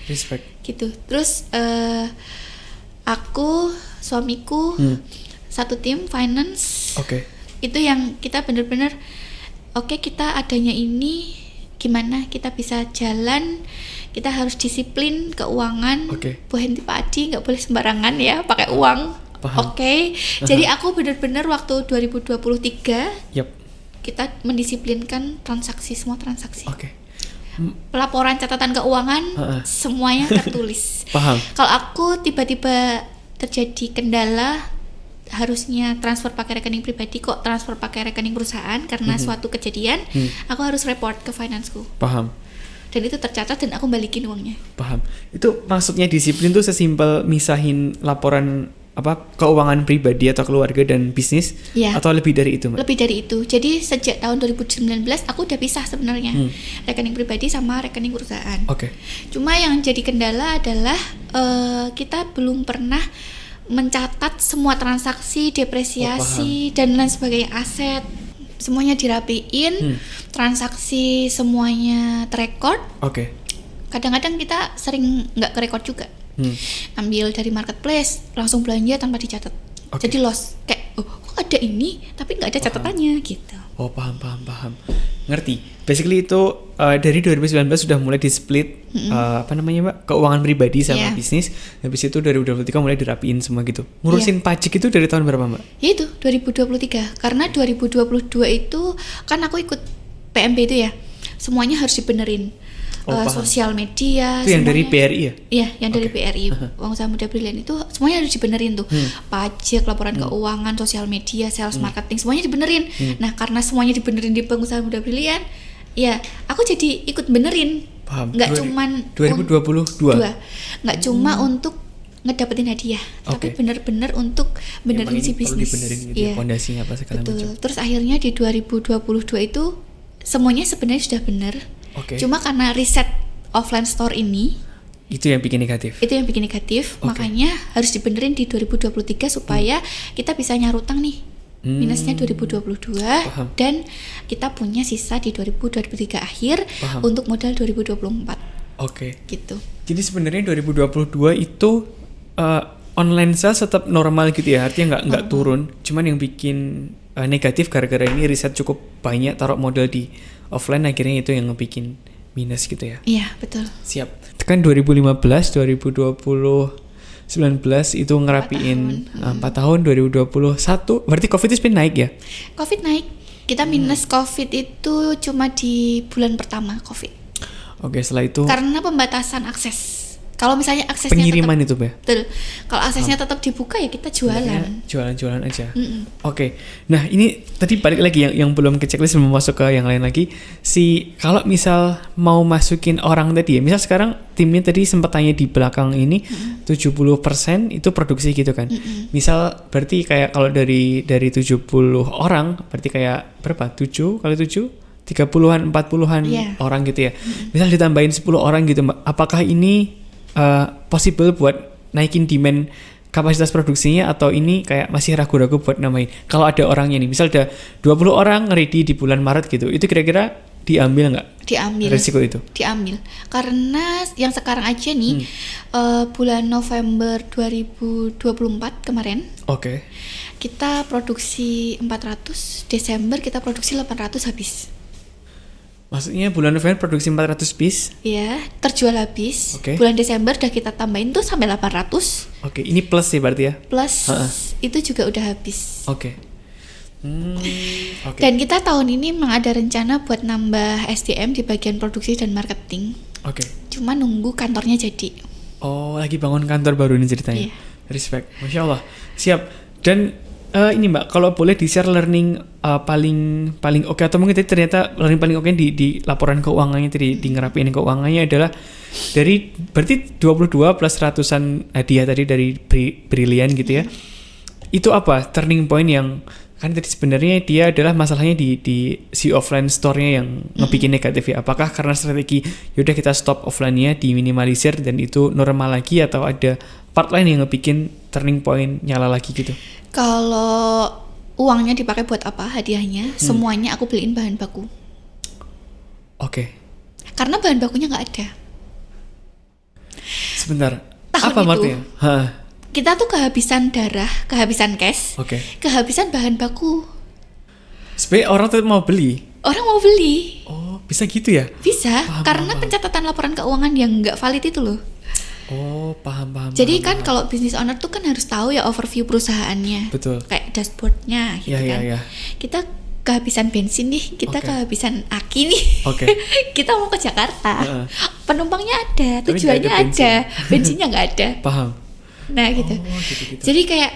Speaker 2: Respect.
Speaker 1: Gitu. Terus aku, suamiku, satu tim finance. Itu yang kita benar-benar kita adanya ini gimana kita bisa jalan, kita harus disiplin keuangan. Bu Henti, Pak Adi nggak boleh sembarangan ya pakai uang. Jadi aku benar-benar waktu 2023 kita mendisiplinkan semua transaksi. Pelaporan catatan keuangan semuanya tertulis.
Speaker 2: Paham.
Speaker 1: Kalau aku tiba-tiba terjadi kendala, harusnya transfer pakai rekening pribadi kok transfer pakai rekening perusahaan karena suatu kejadian, aku harus report ke financeku.
Speaker 2: Paham.
Speaker 1: Dan itu tercatat dan aku balikin uangnya.
Speaker 2: Paham. Itu maksudnya disiplin tuh sesimpel misahin laporan keuangan pribadi atau keluarga dan bisnis, atau lebih dari itu, Mbak? Lebih dari itu.
Speaker 1: Jadi sejak tahun 2019 aku udah pisah sebenarnya rekening pribadi sama rekening perusahaan. Cuma yang jadi kendala adalah kita belum pernah mencatat semua transaksi, depresiasi dan lain sebagainya, aset semuanya dirapiin, transaksi semuanya terekord.
Speaker 2: Oke.
Speaker 1: Kadang-kadang kita sering nggak kerekord juga, ambil dari marketplace langsung belanja tanpa dicatat, jadi loss. Kayak kok ada ini tapi nggak ada catatannya gitu.
Speaker 2: Oh paham. Ngerti. Basically itu dari 2019 sudah mulai di split apa namanya Mbak, keuangan pribadi sama bisnis. Habis itu 2023 mulai dirapiin semua gitu. Ngurusin pajak itu dari tahun berapa Mbak?
Speaker 1: Ya itu 2023. Karena 2022 itu kan aku ikut PMB itu ya. Semuanya harus dibenerin. Sosial media
Speaker 2: itu yang semuanya, dari BRI ya?
Speaker 1: Iya, yang dari BRI, Bank Usaha Muda Brilian itu semuanya harus dibenerin tuh. Pajak, laporan keuangan, sosial media, sales, marketing, semuanya dibenerin. Nah, karena semuanya dibenerin di Bank Usaha Muda Brilian, ya aku jadi ikut benerin.
Speaker 2: Paham.
Speaker 1: Nggak cuman
Speaker 2: 2022.
Speaker 1: Nggak cuma untuk ngedapetin hadiah, tapi bener-bener untuk benerin si bisnis.
Speaker 2: Gitu, fondasinya apa segala macam.
Speaker 1: Terus akhirnya di 2022 itu semuanya sebenarnya sudah bener. Cuma karena riset offline store ini
Speaker 2: itu yang bikin negatif.
Speaker 1: Makanya harus dibenerin di 2023 supaya kita bisa nyaur utang nih. Minusnya 2022 dan kita punya sisa di 2023 akhir untuk modal 2024. Gitu.
Speaker 2: Jadi sebenarnya 2022 itu online sales tetap normal gitu ya. Artinya nggak turun. Cuman yang bikin negatif gara-gara ini riset cukup banyak taruh modal di offline, akhirnya itu yang ngebikin minus gitu ya.
Speaker 1: Iya, betul.
Speaker 2: Siap. Kan 2015, 2020, 19 itu ngerapiin 4 tahun, 2021 berarti Covid itu naik ya?
Speaker 1: Covid naik. Kita minus Covid itu cuma di bulan pertama Covid.
Speaker 2: Setelah itu
Speaker 1: karena pembatasan akses. Kalau misalnya aksesnya
Speaker 2: pengiriman
Speaker 1: tetap,
Speaker 2: itu ya?
Speaker 1: Betul. Kalau aksesnya tetap dibuka ya kita jualan.
Speaker 2: Jualan aja. Nah ini tadi balik lagi yang belum ke checklist, belum masuk ke yang lain lagi. Kalau misal mau masukin orang tadi ya, misal sekarang timnya tadi sempat tanya di belakang ini 70% itu produksi gitu kan. Misal berarti kayak kalau dari 70 orang berarti kayak berapa? 7 kali 7? 30-an, 40-an orang gitu ya. Misal ditambahin 10 orang gitu Mbak. Apakah ini possible buat naikin demand kapasitas produksinya, atau ini kayak masih ragu-ragu buat namain? Kalau ada orangnya nih, misal ada 20 orang ready di bulan Maret gitu, itu kira-kira diambil nggak?
Speaker 1: Diambil.
Speaker 2: Resiko itu? Diambil.
Speaker 1: Karena yang sekarang aja nih, bulan November 2024 kemarin, kita produksi 400, Desember kita produksi 800 habis.
Speaker 2: Maksudnya bulan November produksi 400 piece?
Speaker 1: Iya, terjual habis. Bulan Desember udah kita tambahin tuh sampai 800.
Speaker 2: Ini plus sih berarti ya?
Speaker 1: Plus, itu juga udah habis. Dan kita tahun ini memang ada rencana buat nambah SDM di bagian produksi dan marketing. Cuma nunggu kantornya jadi.
Speaker 2: Lagi bangun kantor baru ini ceritanya. Respect, Masya Allah. Siap. Dan ini Mbak, kalau boleh di-share learning paling oke, atau mungkin tadi ternyata learning paling oke di laporan keuangannya tadi, di ngerapiin keuangannya adalah dari berarti 22 plus ratusan hadiah tadi dari Brilian gitu ya. Itu apa turning point yang kan tadi sebenarnya dia adalah masalahnya di si offline store-nya yang ngebikin negatif ya. Apakah karena strategi yaudah kita stop offline-nya, diminimalisir dan itu normal lagi, atau ada part lain yang ngebikin turning point nyala lagi gitu?
Speaker 1: Kalau uangnya dipakai buat apa hadiahnya, semuanya aku beliin bahan baku. Karena bahan bakunya nggak ada.
Speaker 2: Sebentar.
Speaker 1: Tahun
Speaker 2: apa artinya?
Speaker 1: Kita tuh kehabisan darah, kehabisan cash, kehabisan bahan baku.
Speaker 2: Sebenarnya orang tuh mau beli.
Speaker 1: Orang mau beli.
Speaker 2: Bisa gitu ya?
Speaker 1: Bisa, karena pencatatan laporan keuangan yang nggak valid itu loh.
Speaker 2: Paham.
Speaker 1: Jadi kan kalau business owner tuh kan harus tahu ya overview perusahaannya.
Speaker 2: Betul.
Speaker 1: Kayak dashboardnya gitu kan. Kita kehabisan bensin nih, kita kehabisan aki nih. Kita mau ke Jakarta. Penumpangnya ada, tujuannya ada, bensinnya nggak ada.
Speaker 2: Paham.
Speaker 1: Nah gitu. Jadi kayak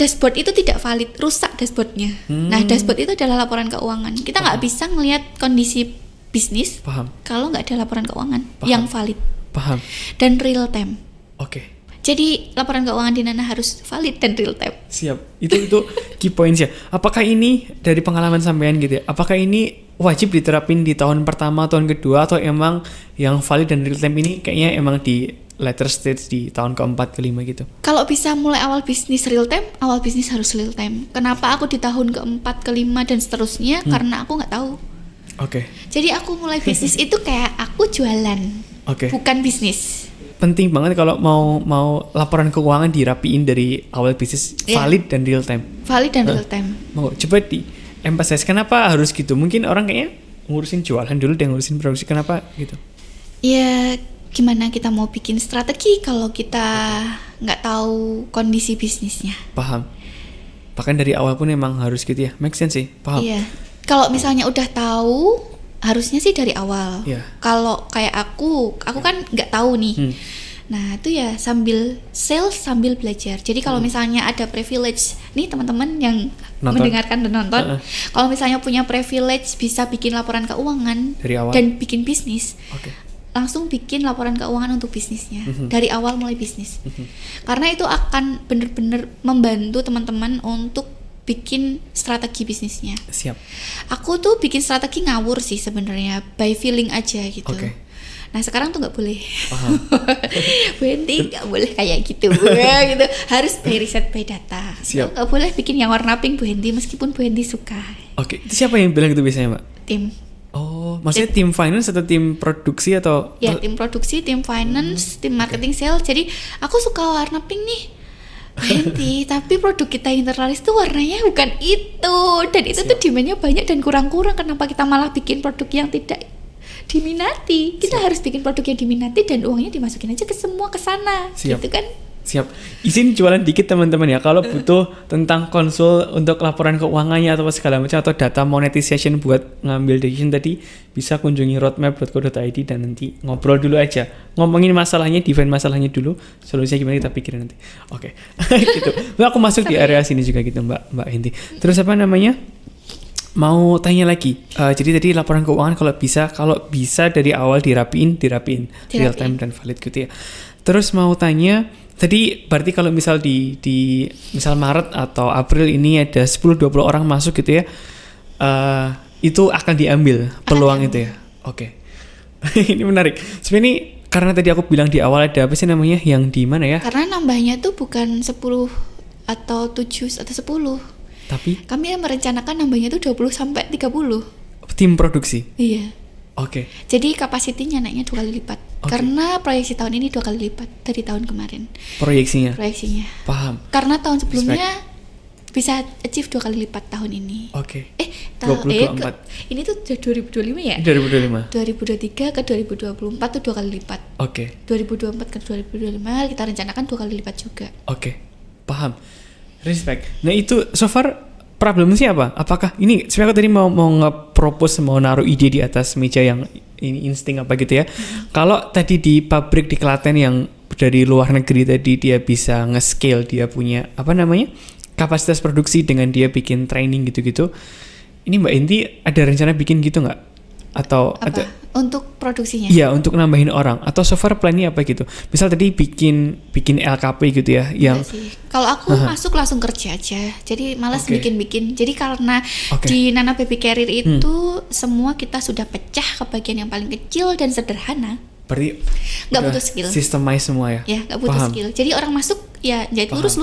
Speaker 1: dashboard itu tidak valid, rusak dashboardnya. Nah dashboard itu adalah laporan keuangan. Kita nggak bisa ngelihat kondisi bisnis kalau nggak ada laporan keuangan yang valid.
Speaker 2: Paham.
Speaker 1: Dan real time.
Speaker 2: Jadi
Speaker 1: laporan keuangan di Nana harus valid dan real time.
Speaker 2: Siap. Itu key points ya. Apakah ini dari pengalaman sampean gitu ya? Apakah ini wajib diterapin di tahun pertama, tahun kedua, atau emang yang valid dan real time ini kayaknya emang di later stage di tahun keempat kelima gitu?
Speaker 1: Kalau bisa mulai awal bisnis real time, awal bisnis harus real time. Kenapa aku di tahun keempat, kelima dan seterusnya? Karena aku nggak tahu. Jadi aku mulai bisnis itu kayak aku jualan, bukan bisnis.
Speaker 2: Penting banget kalau mau laporan keuangan dirapiin dari awal bisnis, valid dan real time.
Speaker 1: Valid dan real time.
Speaker 2: Mau coba di emphasize kenapa harus gitu? Mungkin orang kayaknya ngurusin jualan dulu dan ngurusin produksi, kenapa gitu?
Speaker 1: Ya gimana kita mau bikin strategi kalau kita nggak tahu kondisi bisnisnya?
Speaker 2: Paham. Bahkan dari awal pun emang harus gitu ya, make sense sih, paham.
Speaker 1: Iya. Kalau misalnya udah tahu, harusnya sih dari awal. Kalau kayak aku kan nggak tahu nih. Nah itu ya sambil sales sambil belajar. Jadi kalau misalnya ada privilege nih teman-teman yang mendengarkan dan nonton, kalau misalnya punya privilege bisa bikin laporan keuangan
Speaker 2: dari awal
Speaker 1: dan bikin bisnis, langsung bikin laporan keuangan untuk bisnisnya dari awal mulai bisnis. Karena itu akan benar-benar membantu teman-teman untuk bikin strategi bisnisnya.
Speaker 2: Siap.
Speaker 1: Aku tuh bikin strategi ngawur sih sebenarnya, by feeling aja gitu. Nah sekarang tuh nggak boleh. Bu Hendy nggak boleh kayak gitu, gitu. Harus by riset, by data. Nggak boleh bikin yang warna pink Bu Hendy meskipun Bu Hendy suka.
Speaker 2: Itu siapa yang bilang itu biasanya Mbak?
Speaker 1: Tim.
Speaker 2: Oh, maksudnya tim finance atau tim produksi atau?
Speaker 1: Ya tim produksi, tim finance, tim marketing sales. Jadi aku suka warna pink nih. Hendy, tapi produk kita internalis tuh warnanya bukan itu, dan itu tuh demandnya banyak dan kurang-kurang. Kenapa kita malah bikin produk yang tidak diminati? Kita harus bikin produk yang diminati dan uangnya dimasukin aja ke semua ke sana. Gitu kan?
Speaker 2: Siap. Izin jualan dikit teman-teman ya. Kalau butuh tentang konsul untuk laporan keuangannya atau segala macam atau data monetization buat ngambil decision tadi, bisa kunjungi roadmap.co.id dan nanti ngobrol dulu aja. Ngomongin masalahnya, define masalahnya dulu, solusinya gimana kita pikirin nanti. Gitu. Nah, aku masuk di area sini juga gitu Mbak Hendy. Terus apa namanya? Mau tanya lagi. Jadi tadi laporan keuangan kalau bisa dari awal dirapiin real time dan valid gitu ya. Terus mau tanya, tadi berarti kalau misal di misal Maret atau April ini ada 10-20 orang masuk gitu ya, itu akan diambil peluang itu ya. Ini menarik. Sebenarnya ini karena tadi aku bilang di awal ada apa sih namanya yang di mana ya?
Speaker 1: Karena nambahnya tuh bukan 10 atau 7 atau 10. Tapi kami merencanakan nambahnya tuh 20 sampai 30.
Speaker 2: Tim produksi.
Speaker 1: Iya. Jadi kapasitinya naiknya 2 kali lipat. Karena proyeksi tahun ini 2 kali lipat dari tahun kemarin. Proyeksinya.
Speaker 2: Paham.
Speaker 1: Karena tahun sebelumnya bisa achieve 2 kali lipat tahun ini.
Speaker 2: 2024.
Speaker 1: Ini tuh 2025 ya?
Speaker 2: 2025.
Speaker 1: 2023 ke 2024 tuh 2 kali lipat. 2024 ke 2025 kita rencanakan 2 kali lipat juga.
Speaker 2: Paham. Respect. Nah itu so far problemnya sih apa? Apakah ini sebenarnya aku tadi mau nge-propose, mau naruh ide di atas meja yang ini insting apa gitu ya. Kalau tadi di pabrik di Klaten yang dari luar negeri tadi dia bisa nge-scale, dia punya apa namanya kapasitas produksi dengan dia bikin training gitu-gitu. Ini Mbak Hendy ada rencana bikin gitu nggak? Atau
Speaker 1: apa? Untuk produksinya?
Speaker 2: Iya, untuk nambahin orang. Atau so far plan-nya apa gitu? Misal tadi bikin LKP gitu ya, yang
Speaker 1: kalau aku masuk langsung kerja aja. Jadi malas bikin-bikin. Jadi karena di Nana Baby Career itu semua kita sudah pecah ke bagian yang paling kecil dan sederhana.
Speaker 2: Berarti
Speaker 1: nggak butuh skill.
Speaker 2: Systemize semua ya?
Speaker 1: Ya, nggak butuh skill. Jadi orang masuk ya jahit lurus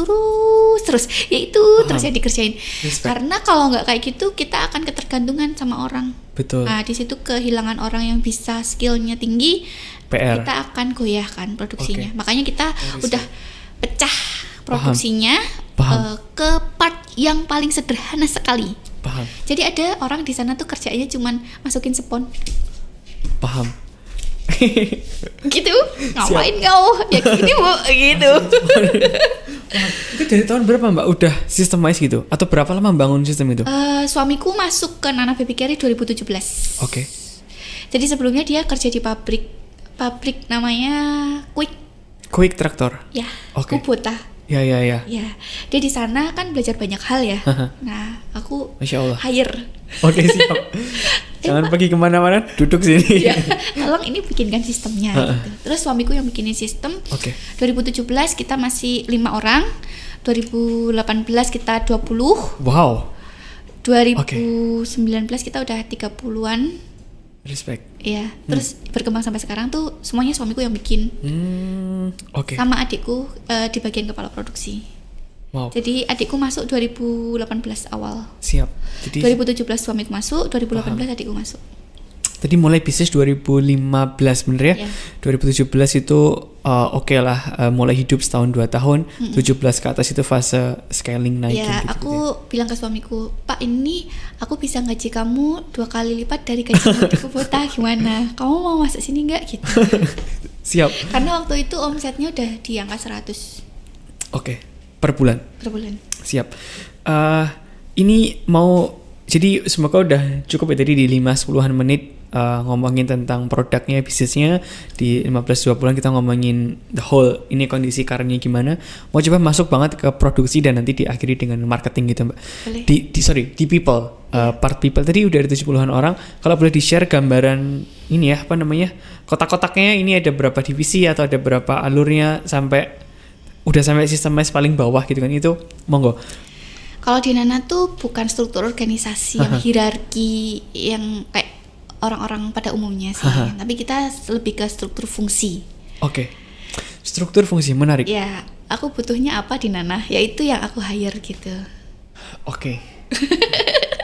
Speaker 1: terus. Ya itu terus ya dikerjain. Karena kalau nggak kayak gitu kita akan ketergantungan sama orang.
Speaker 2: Betul.
Speaker 1: Nah di situ kehilangan orang yang bisa skillnya tinggi,
Speaker 2: PR.
Speaker 1: kita akan goyahkan produksinya. Makanya kita udah pecah produksinya ke part yang paling sederhana sekali. Jadi ada orang di sana tuh kerjanya cuman masukin spon. Gitu, ngapain kau? Ya gini Bu, gitu.
Speaker 2: Itu dari tahun berapa Mbak udah systemize gitu? Atau berapa lama bangun sistem itu?
Speaker 1: Suamiku masuk ke Nana Baby Career 2017. Jadi sebelumnya dia kerja di pabrik namanya
Speaker 2: Quick Traktor.
Speaker 1: Ya, Kubota.
Speaker 2: Ya.
Speaker 1: Dia di sana kan belajar banyak hal ya. Nah, aku
Speaker 2: Masya Allah.
Speaker 1: hire.
Speaker 2: Siap. Jangan pergi kemana-mana, duduk sini.
Speaker 1: Ya, tolong ini bikinkan sistemnya gitu. Terus suamiku yang bikinin sistem. 2017 kita masih 5 orang. 2018 kita 20.
Speaker 2: Wow.
Speaker 1: 2019 kita udah 30-an.
Speaker 2: Respect.
Speaker 1: Iya, terus berkembang sampai sekarang tuh semuanya suamiku yang bikin.
Speaker 2: Oke.
Speaker 1: Sama adikku di bagian kepala produksi.
Speaker 2: Wow.
Speaker 1: Jadi adikku masuk 2018 awal.
Speaker 2: Siap. Jadi
Speaker 1: 2017 suamiku masuk, 2018 adikku masuk.
Speaker 2: Tadi mulai bisnis 2015 bener ya?
Speaker 1: Yeah.
Speaker 2: 2017 itu oke lah, mulai hidup setahun 2 tahun. 17 ke atas itu fase scaling naikin
Speaker 1: Ya,
Speaker 2: gitu.
Speaker 1: aku bilang ke suamiku, Pak, ini aku bisa gaji kamu 2 kali lipat dari gaji di Kubota, gimana? Kamu mau masuk sini nggak gitu?
Speaker 2: Siap.
Speaker 1: Karena waktu itu omsetnya udah di angka 100
Speaker 2: Oke. Per bulan.
Speaker 1: per bulan.
Speaker 2: Siap. Ini mau, jadi semoga udah cukup ya tadi di 5-10an menit ngomongin tentang produknya, bisnisnya. Di 15-20an kita ngomongin the whole, ini kondisi karirnya gimana. Mau coba masuk banget ke produksi dan nanti diakhiri dengan marketing gitu Mbak.
Speaker 1: Boleh.
Speaker 2: Di people, part people tadi udah ada 70-an orang. Kalau boleh di-share gambaran ini ya, apa namanya, kotak-kotaknya ini ada berapa divisi atau ada berapa alurnya sampai udah sampai sistem mes paling bawah gitu kan, itu monggo.
Speaker 1: Kalau di Nana tuh bukan struktur organisasi yang hierarki yang kayak orang-orang pada umumnya sih, tapi kita lebih ke struktur fungsi.
Speaker 2: Oke. Struktur fungsi menarik.
Speaker 1: Ya, aku butuhnya apa di Nana, yaitu yang aku hire gitu.
Speaker 2: Oke.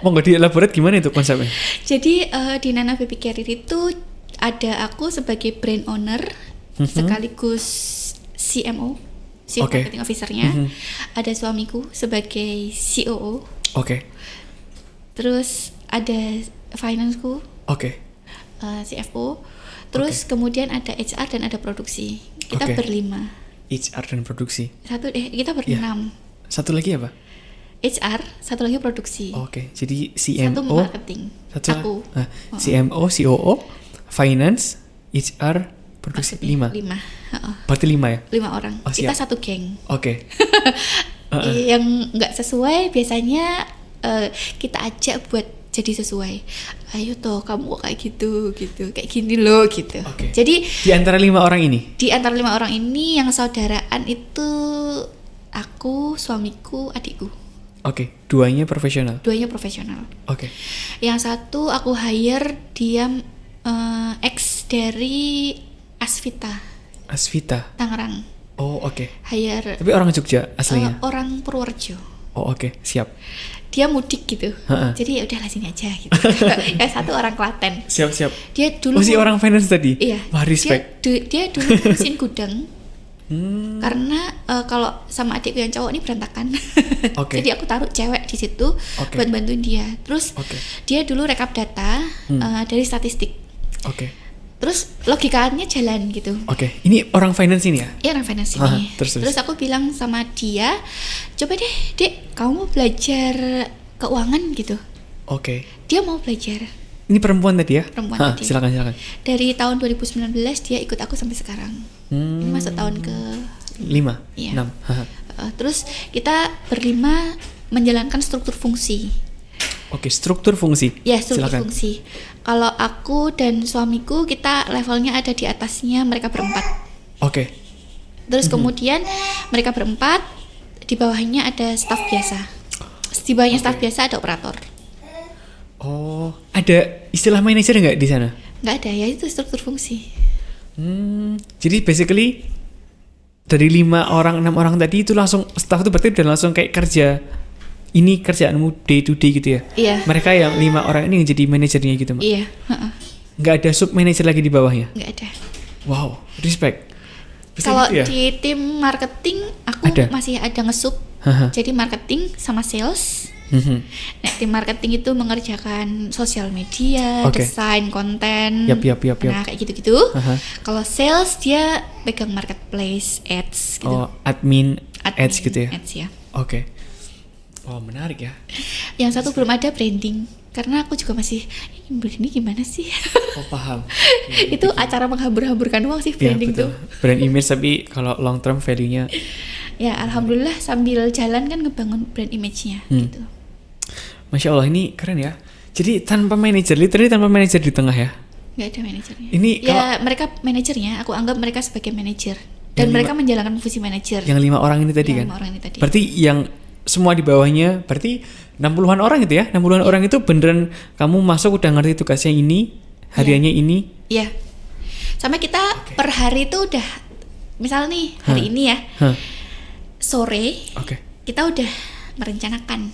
Speaker 2: Monggo di-elaborate gimana itu konsepnya?
Speaker 1: Jadi di Nana Baby Carrier itu ada aku sebagai brand owner sekaligus CMO, Chief Marketing Officer-nya. Ada suamiku sebagai COO.
Speaker 2: Oke.
Speaker 1: Terus ada finance-ku,
Speaker 2: Oke.
Speaker 1: CFO. Terus kemudian ada HR dan ada produksi. Kita berlima.
Speaker 2: HR dan produksi.
Speaker 1: Kita berenam.
Speaker 2: Satu lagi apa?
Speaker 1: HR, satu lagi produksi.
Speaker 2: Oke. Jadi CMO.
Speaker 1: Satu marketing. Aku.
Speaker 2: CMO, COO, finance, HR, produksi. 5. Berarti 5 ya?
Speaker 1: 5 orang. Kita satu geng.
Speaker 2: Oke.
Speaker 1: Yang nggak sesuai biasanya kita ajak buat jadi sesuai. Ayo toh kamu kok kayak gitu kayak gini loh gitu. Jadi
Speaker 2: di antara 5 orang ini?
Speaker 1: Di antara 5 orang ini yang saudaraan itu aku, suamiku, adikku.
Speaker 2: Oke. Duanya profesional?
Speaker 1: Duanya profesional.
Speaker 2: Oke.
Speaker 1: Yang satu aku hire dia ex dari Asvita Tangerang.
Speaker 2: Oh oke.
Speaker 1: Hire.
Speaker 2: Tapi orang Jogja aslinya?
Speaker 1: Orang Purworejo.
Speaker 2: Oh oke. Siap.
Speaker 1: Dia mudik gitu, jadi ya udahlah sini aja gitu. Yang satu orang Klaten.
Speaker 2: Siap.
Speaker 1: Dia dulu
Speaker 2: si orang finance tadi.
Speaker 1: Iya.
Speaker 2: Wah, respect.
Speaker 1: Dia dulu ngurusin gudang. Karena kalau sama adikku yang cowok ini berantakan. Jadi aku taruh cewek di situ buat bantuin dia. Terus dia dulu rekap data dari statistik. Terus logikanya jalan gitu.
Speaker 2: Ini orang finance ini ya?
Speaker 1: Iya, orang finance ini. Terus aku bilang sama dia, coba deh Dek, kamu belajar keuangan gitu. Dia mau belajar.
Speaker 2: Ini perempuan tadi ya?
Speaker 1: Perempuan tadi.
Speaker 2: Silakan.
Speaker 1: Dari tahun 2019 dia ikut aku sampai sekarang. Ini masuk tahun ke
Speaker 2: 5,
Speaker 1: iya.
Speaker 2: 6.
Speaker 1: Terus kita berlima menjalankan struktur fungsi.
Speaker 2: Struktur fungsi.
Speaker 1: Ya, struktur fungsi. Kalau aku dan suamiku kita levelnya ada di atasnya mereka berempat. Terus kemudian mereka berempat, di bawahnya ada staf biasa. Di bawahnya staf biasa ada operator.
Speaker 2: Ada istilah manajer nggak di sana?
Speaker 1: Nggak ada, ya itu struktur fungsi.
Speaker 2: Jadi basically dari 5 orang, 6 orang tadi itu langsung staff itu berarti udah langsung kayak kerja. Ini kerjaanmu day to day gitu ya?
Speaker 1: Iya.
Speaker 2: Mereka yang 5 orang ini yang jadi manajernya gitu, Mbak?
Speaker 1: Iya.
Speaker 2: Nggak ada sub manager lagi di bawahnya?
Speaker 1: Nggak ada.
Speaker 2: Wow, respect.
Speaker 1: Kalau
Speaker 2: gitu ya?
Speaker 1: di tim marketing aku masih ada nge-sub. Jadi marketing sama sales. Nah, tim marketing itu mengerjakan sosial media, desain konten.
Speaker 2: Yap.
Speaker 1: Nah, kayak gitu-gitu. Kalau sales dia pegang marketplace, ads gitu.
Speaker 2: Admin ads gitu ya?
Speaker 1: Ads ya.
Speaker 2: Oh, menarik ya.
Speaker 1: Yang satu belum ada branding. Karena aku juga masih, ini gimana sih?
Speaker 2: Paham.
Speaker 1: Itu acara menghambur-hamburkan uang sih branding tuh.
Speaker 2: Brand image tapi kalau long term value-nya.
Speaker 1: Ya, alhamdulillah sambil jalan kan ngebangun brand image-nya gitu.
Speaker 2: Masya Allah, ini keren ya. Jadi tanpa manajer, literally tanpa manajer di tengah ya?
Speaker 1: Nggak ada manajernya.
Speaker 2: Ini
Speaker 1: mereka manajernya, aku anggap mereka sebagai manajer. Dan mereka menjalankan fungsi manajer.
Speaker 2: Yang 5 orang ini tadi kan?
Speaker 1: 5 orang ini tadi.
Speaker 2: Berarti yang semua di bawahnya, berarti 60-an orang gitu ya? 60-an orang itu beneran kamu masuk udah ngerti tugasnya ini, hariannya ini.
Speaker 1: Iya. Sampai kita per hari itu udah, misal nih hari ini ya, sore, kita udah merencanakan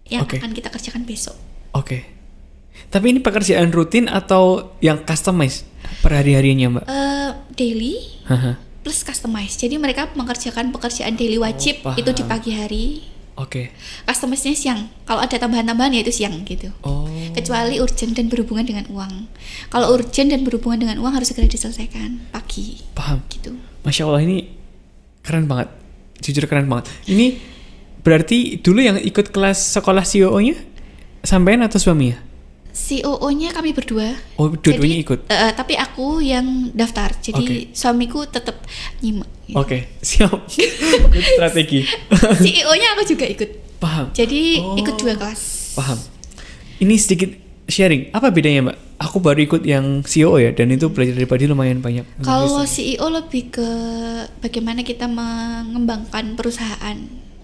Speaker 1: yang akan kita kerjakan besok.
Speaker 2: Tapi ini pekerjaan rutin atau yang customize per hari-harinya, Mbak?
Speaker 1: Daily plus customize. Jadi mereka mengerjakan pekerjaan daily wajib itu di pagi hari. Customize-nya siang. Kalau ada tambahan-tambahan ya itu siang gitu. Kecuali urgent dan berhubungan dengan uang. Kalau urgent dan berhubungan dengan uang harus segera diselesaikan pagi.
Speaker 2: Paham.
Speaker 1: Gitu.
Speaker 2: Masya Allah, ini keren banget. Jujur keren banget. Ini berarti dulu yang ikut kelas sekolah CEO-nya sampean atau suami ya?
Speaker 1: COO-nya kami berdua.
Speaker 2: Dua-duanya ikut?
Speaker 1: Tapi aku yang daftar. Jadi suamiku tetap nyimak. Gitu.
Speaker 2: Siap. Strategi.
Speaker 1: CEO-nya aku juga ikut.
Speaker 2: Paham.
Speaker 1: Jadi ikut 2 kelas.
Speaker 2: Paham. Ini sedikit sharing. Apa bedanya, Mbak? Aku baru ikut yang CEO ya, dan itu belajar daripada lumayan banyak.
Speaker 1: Kalau CEO lebih ke bagaimana kita mengembangkan perusahaan,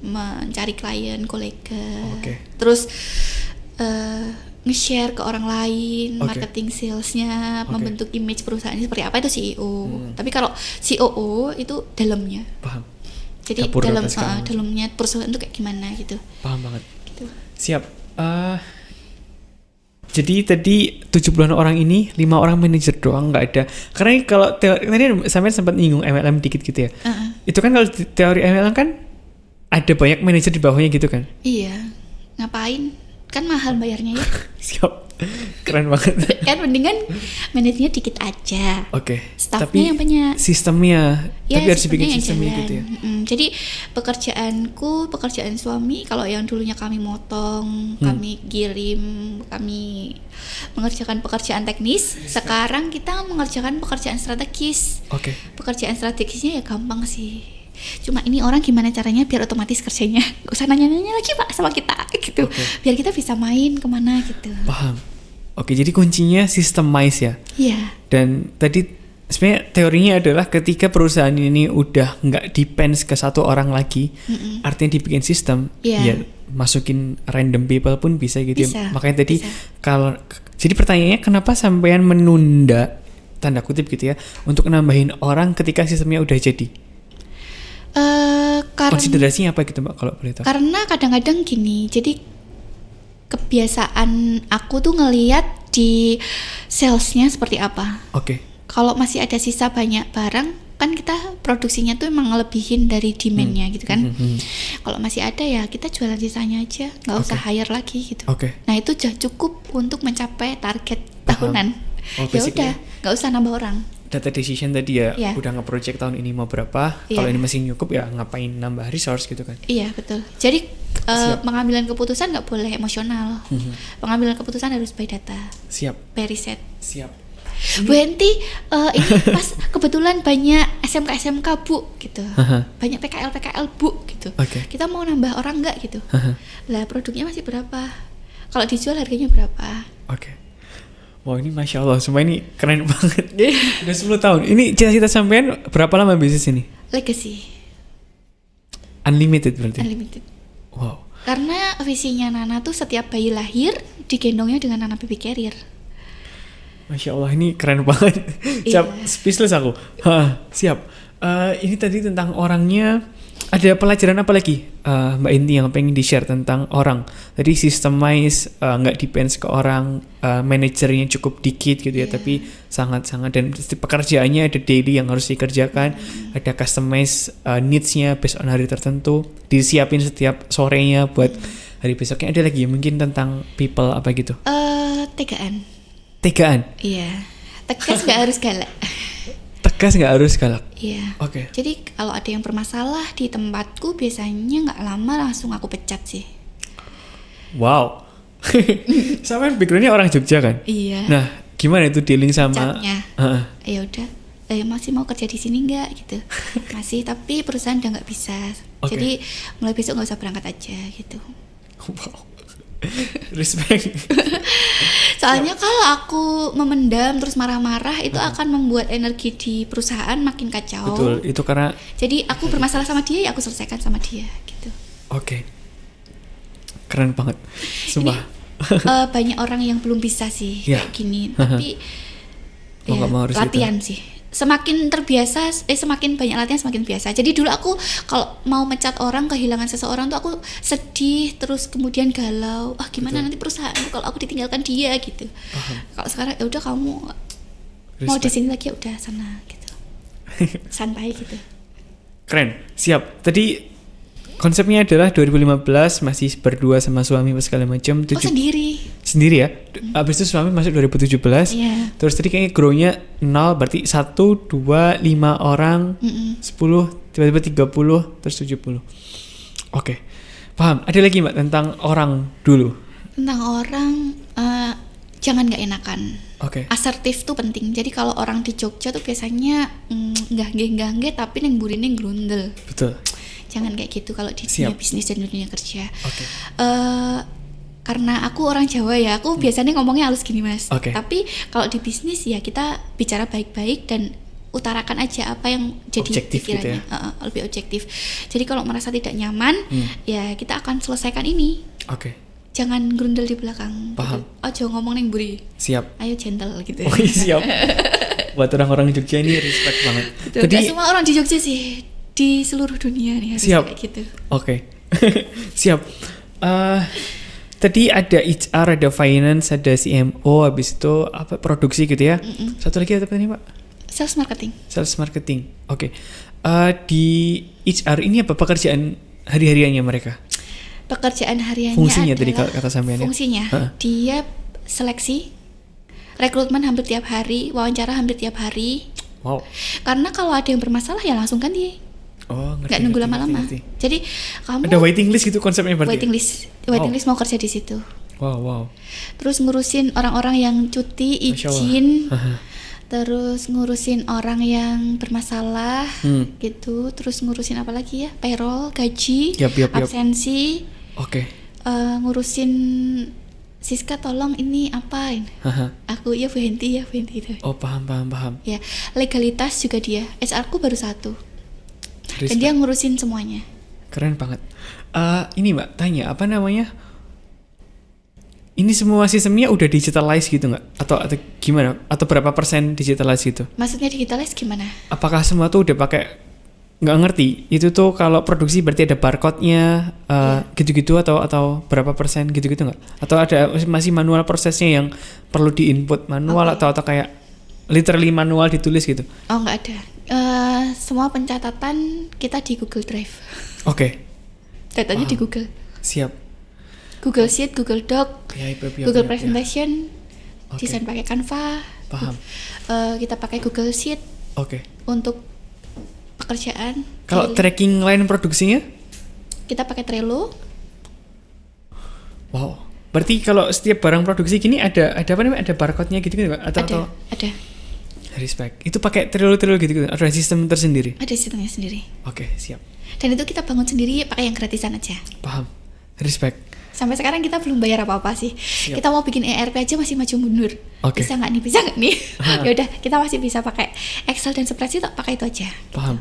Speaker 1: mencari klien, kolega. Terus nge-share ke orang lain, marketing salesnya, membentuk image perusahaan ini seperti apa, itu CEO. Tapi kalau COO itu dalamnya. Paham. Jadi dalamnya perusahaan itu kayak gimana gitu.
Speaker 2: Paham banget. Gitu. Siap. Jadi tadi 70-an orang ini 5 orang manajer doang, nggak ada. Karena kalau teori tadi sampai sempat nyinggung MLM dikit gitu ya. Itu kan kalau teori MLM kan ada banyak manajer di bawahnya gitu kan?
Speaker 1: Iya. Ngapain? Kan mahal bayarnya ya.
Speaker 2: Siap. Keren banget.
Speaker 1: Kan mendingan manajernya dikit aja. Staffnya yang banyak.
Speaker 2: Sistemnya.
Speaker 1: Ya,
Speaker 2: tapi harus bikin sistemnya gitu ya.
Speaker 1: Jadi pekerjaan suami, kalau yang dulunya kami motong, kami kirim, kami mengerjakan pekerjaan teknis, sekarang kita mengerjakan pekerjaan strategis. Pekerjaan strategisnya ya gampang sih. Cuma ini orang gimana caranya biar otomatis kerjanya gak usah nanya-nanya lagi Pak sama kita gitu. Biar kita bisa main kemana gitu.
Speaker 2: Paham. Jadi kuncinya systemize ya.
Speaker 1: Iya.
Speaker 2: Dan tadi sebenarnya teorinya adalah ketika perusahaan ini udah nggak depends ke satu orang lagi, artinya dibikin sistem, ya masukin random people pun bisa gitu. Makanya tadi kalau jadi pertanyaannya kenapa sampean menunda tanda kutip gitu ya untuk nambahin orang ketika sistemnya udah jadi? Konsiderasinya apa gitu Mbak kalau boleh tahu?
Speaker 1: Karena kadang-kadang gini, jadi kebiasaan aku tuh ngelihat di salesnya seperti apa. Kalau masih ada sisa banyak barang, kan kita produksinya tuh emang ngelebihin dari demand-nya gitu kan. Kalau masih ada ya kita jualan sisanya aja, nggak usah hire lagi gitu. Nah itu udah cukup untuk mencapai target tahunan. Ya udah, nggak usah nambah orang.
Speaker 2: Data decision tadi ya, udah nge-project tahun ini mau berapa, kalau ini masih cukup ya ngapain nambah resource gitu kan.
Speaker 1: Iya betul. Jadi pengambilan keputusan nggak boleh emosional. Pengambilan keputusan harus by data. By riset. Bu Enti, ini pas kebetulan banyak SMK Bu gitu, banyak PKL Bu gitu. Kita mau nambah orang nggak gitu. Lah produknya masih berapa? Kalau dijual harganya berapa?
Speaker 2: Wow, ini Masya Allah, semua ini keren banget. Udah 10 tahun. Ini cita-cita sampean berapa lama bisnis ini?
Speaker 1: Legacy.
Speaker 2: Unlimited berarti?
Speaker 1: Unlimited.
Speaker 2: Wow.
Speaker 1: Karena visinya Nana tuh setiap bayi lahir digendongnya dengan Nana baby carrier.
Speaker 2: Masya Allah, ini keren banget. Speechless aku. Siap. Ini tadi tentang orangnya. Ada pelajaran apa lagi Mbak Inti yang pengen di-share tentang orang? Tadi systemize, nggak depends ke orang, manajernya cukup dikit gitu ya, tapi sangat-sangat, dan pekerjaannya ada daily yang harus dikerjakan, ada customize needs-nya based on hari tertentu, disiapin setiap sorenya buat hari besoknya. Ada lagi mungkin tentang people apa gitu? Tegaan? Iya.
Speaker 1: Tegas nggak harus galak.
Speaker 2: Tegas nggak harus galak.
Speaker 1: Iya. Jadi kalau ada yang bermasalah di tempatku biasanya nggak lama langsung aku pecat sih.
Speaker 2: Wow. Sama backgroundnya orang Jogja kan?
Speaker 1: Iya.
Speaker 2: Nah, gimana itu dealing sama?
Speaker 1: Pecatnya. Ya udah. Masih mau kerja di sini nggak gitu? Masih, tapi perusahaan udah nggak bisa. Jadi mulai besok nggak usah berangkat aja gitu.
Speaker 2: Wow. Respect.
Speaker 1: Soalnya kalau aku memendam terus marah-marah itu akan membuat energi di perusahaan makin kacau.
Speaker 2: Betul, itu karena
Speaker 1: jadi aku bermasalah sama dia ya aku selesaikan sama dia gitu.
Speaker 2: Keren banget. Sumpah.
Speaker 1: banyak orang yang belum bisa sih kayak gini. Tapi latihan sih. Semakin terbiasa, semakin banyak latihan semakin biasa. Jadi dulu aku kalau mau mecat orang, kehilangan seseorang tuh aku sedih, terus kemudian galau. Gimana nanti perusahaanku kalau aku ditinggalkan dia gitu. Kalau sekarang ya udah, kamu mau di sini lagi ya udah sana gitu. Santai gitu.
Speaker 2: Keren, siap. Tadi konsepnya adalah 2015 masih berdua sama suami segala macam. Sendiri ya. Abis itu suami masuk 2017. Terus tadi kayaknya grow-nya 0, berarti 1, 2, 5 orang, 10, tiba-tiba 30, terus 70. Oke. Paham. Ada lagi Mbak tentang orang dulu?
Speaker 1: Tentang orang, jangan gak enakan. Asertif tuh penting. Jadi kalau orang di Jogja tuh biasanya nggak tapi neng burine grundel.
Speaker 2: Betul.
Speaker 1: Jangan kayak gitu kalau di dunia bisnis dan dunia kerja. Karena aku orang Jawa ya, aku biasanya ngomongnya halus gini Mas. Tapi kalau di bisnis ya kita bicara baik-baik dan utarakan aja apa yang jadi
Speaker 2: objektif
Speaker 1: pikirannya,
Speaker 2: gitu ya?
Speaker 1: Lebih objektif. Jadi kalau merasa tidak nyaman, ya kita akan selesaikan ini. Jangan grundel di belakang.
Speaker 2: Paham.
Speaker 1: Gitu. Ngomong neng buri.
Speaker 2: Siap.
Speaker 1: Ayo gentle gitu.
Speaker 2: Siap. Buat orang-orang Jogja ini respect banget.
Speaker 1: Gak semua orang di Jogja sih, di seluruh dunia nih harus kayak gitu.
Speaker 2: Siap. Tadi ada HR, ada finance, ada CMO, habis itu apa produksi gitu ya. Satu lagi apa nih Pak?
Speaker 1: Sales marketing.
Speaker 2: Di HR ini apa pekerjaan hari-hariannya mereka?
Speaker 1: Pekerjaan hariannya
Speaker 2: fungsinya
Speaker 1: adalah
Speaker 2: tadi kata sampean ya?
Speaker 1: Fungsinya dia seleksi, rekrutmen hampir tiap hari, wawancara hampir tiap hari. Karena kalau ada yang bermasalah ya langsung ganti. Nggak nunggu lama-lama. Jadi kamu
Speaker 2: ada waiting list gitu konsepnya berarti.
Speaker 1: Waiting list mau kerja di situ.
Speaker 2: Wow.
Speaker 1: Terus ngurusin orang-orang yang cuti, izin. Terus ngurusin orang yang bermasalah gitu. Terus ngurusin apa lagi ya? Payroll, gaji, absensi. Ngurusin Siska tolong ini apain? Aku ya Bu Henti itu.
Speaker 2: Paham.
Speaker 1: Ya, legalitas juga dia. SR ku baru 1. Dan dia ngurusin semuanya.
Speaker 2: Keren banget. Ini Mbak tanya apa namanya? Ini semua sistemnya udah digitalize gitu nggak? Atau gimana? Atau berapa persen digitalize gitu?
Speaker 1: Maksudnya digitalize gimana?
Speaker 2: Apakah semua tuh udah pakai? Nggak ngerti. Itu tuh kalau produksi berarti ada barcode-nya gitu-gitu atau berapa persen gitu-gitu nggak? Atau ada masih manual prosesnya yang perlu diinput manual atau kayak literally manual ditulis gitu?
Speaker 1: Nggak ada. Semua pencatatan kita di Google Drive. Datanya di Google.
Speaker 2: Siap.
Speaker 1: Google Sheet, Google Doc, Google Presentation, desain pakai Canva.
Speaker 2: Paham.
Speaker 1: Kita pakai Google Sheet. Untuk pekerjaan.
Speaker 2: Kalau tracking line produksinya?
Speaker 1: Kita pakai Trello.
Speaker 2: Berarti kalau setiap barang produksi gini ada apa namanya? Ada barcode-nya gitu nggak? Atau
Speaker 1: ada.
Speaker 2: Respect. Itu pakai Trello gitu? Ada sistem tersendiri?
Speaker 1: Ada sistemnya sendiri.
Speaker 2: Siap.
Speaker 1: Dan itu kita bangun sendiri pakai yang gratisan aja.
Speaker 2: Paham. Respect.
Speaker 1: Sampai sekarang kita belum bayar apa-apa sih. Siap. Kita mau bikin ERP aja masih maju mundur. Bisa nggak nih? Ya udah, kita masih bisa pakai Excel dan spreadsheet, pakai itu aja.
Speaker 2: Paham.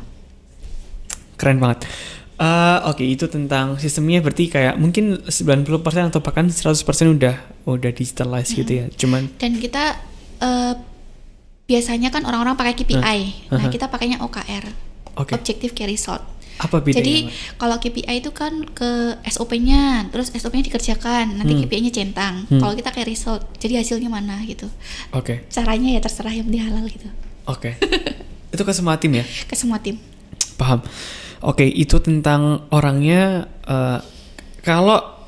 Speaker 2: Keren banget. Itu tentang sistemnya berarti kayak mungkin 90% atau bahkan 100% udah digitalize gitu ya.
Speaker 1: Dan kita biasanya kan orang-orang pakai KPI. Nah, kita pakainya OKR. Objective Key Result.
Speaker 2: Apa bedanya?
Speaker 1: Jadi kalau KPI itu kan ke SOP-nya, terus SOP-nya dikerjakan, nanti KPI-nya centang. Kalau kita kayak result, jadi hasilnya mana gitu. Caranya ya terserah, yang penting halal gitu.
Speaker 2: Itu ke semua tim ya?
Speaker 1: Ke semua tim.
Speaker 2: Paham. Itu tentang orangnya. Kalau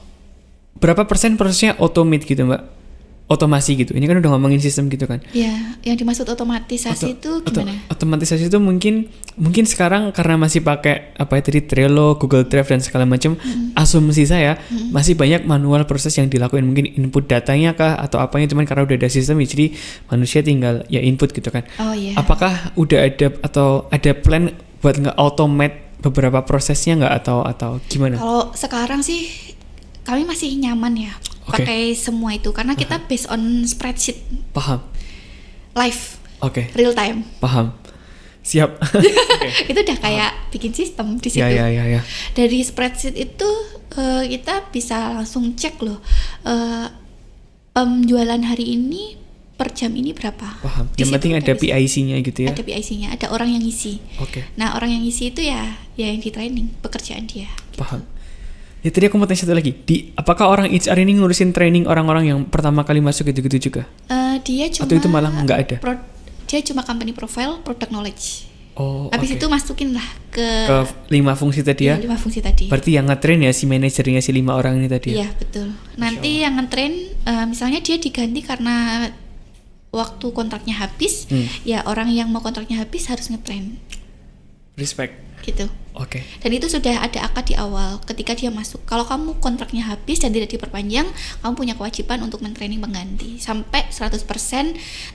Speaker 2: berapa persen prosesnya automate gitu Mbak? Otomasi gitu. Ini kan udah ngomongin sistem gitu kan.
Speaker 1: Ya, yang dimaksud otomatisasi itu gimana?
Speaker 2: Otomatisasi itu mungkin sekarang karena masih pakai tadi Trello, Google Drive dan segala macam. Asumsi saya masih banyak manual proses yang dilakuin, mungkin input datanya kah atau apanya, cuman karena udah ada sistem jadi manusia tinggal ya input gitu kan. Apakah udah ada plan buat nge-automate beberapa prosesnya nggak atau gimana?
Speaker 1: Kalau sekarang sih kami masih nyaman ya pakai semua itu karena kita based on spreadsheet.
Speaker 2: Paham.
Speaker 1: Live. Real time.
Speaker 2: Paham. Siap.
Speaker 1: Itu udah kayak bikin sistem di situ.
Speaker 2: Ya. Dari
Speaker 1: spreadsheet itu kita bisa langsung cek loh penjualan hari ini per jam ini berapa.
Speaker 2: Paham. Yang penting ada PIC-nya gitu ya.
Speaker 1: Ada PIC-nya, ada orang yang ngisi.
Speaker 2: Oke.
Speaker 1: Nah, orang yang ngisi itu ya yang di training, pekerjaan dia.
Speaker 2: Paham. Ya tadi aku mau tanya satu lagi. Apakah orang HR ini ngurusin training orang-orang yang pertama kali masuk gitu-gitu juga?
Speaker 1: Dia cuma.
Speaker 2: Atau itu malah nggak ada?
Speaker 1: Dia cuma company profile, product knowledge.
Speaker 2: Oh,
Speaker 1: habis itu masukin lah ke
Speaker 2: 5 fungsi tadi ya?
Speaker 1: 5 fungsi tadi.
Speaker 2: Berarti yang ngetrain ya si manajernya si 5 orang ini tadi ya?
Speaker 1: Iya, betul. Nanti yang ngetrain, misalnya dia diganti karena waktu kontraknya habis, ya orang yang mau kontraknya habis harus ngetrain.
Speaker 2: Respect.
Speaker 1: Gitu.
Speaker 2: Oke.
Speaker 1: Dan itu sudah ada akad di awal ketika dia masuk. Kalau kamu kontraknya habis dan tidak diperpanjang, kamu punya kewajiban untuk mentraining pengganti sampai 100%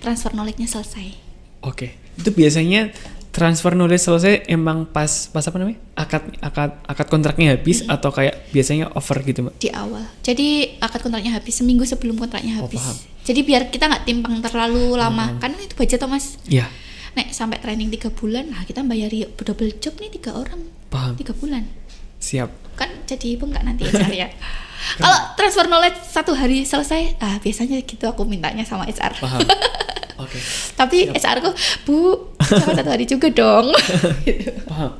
Speaker 1: transfer knowledge-nya selesai.
Speaker 2: Oke. Itu biasanya transfer knowledge selesai emang pas apa namanya? Akad kontraknya habis atau kayak biasanya over gitu, Mbak?
Speaker 1: Di awal. Jadi akad kontraknya habis seminggu sebelum kontraknya habis.
Speaker 2: Paham.
Speaker 1: Jadi biar kita nggak timpang terlalu lama. Karena itu budget, Mas.
Speaker 2: Iya.
Speaker 1: Nek sampai training 3 bulan, nah kita bayari double job nih 3 orang.
Speaker 2: Paham.
Speaker 1: 3 bulan.
Speaker 2: Siap.
Speaker 1: Kan jadi bengkak nanti HR ya. Kalau transfer knowledge 1 hari selesai, biasanya gitu aku mintanya sama HR.
Speaker 2: Paham. Oke.
Speaker 1: Tapi HR ku, Bu, jangan 1 hari juga dong.
Speaker 2: Paham.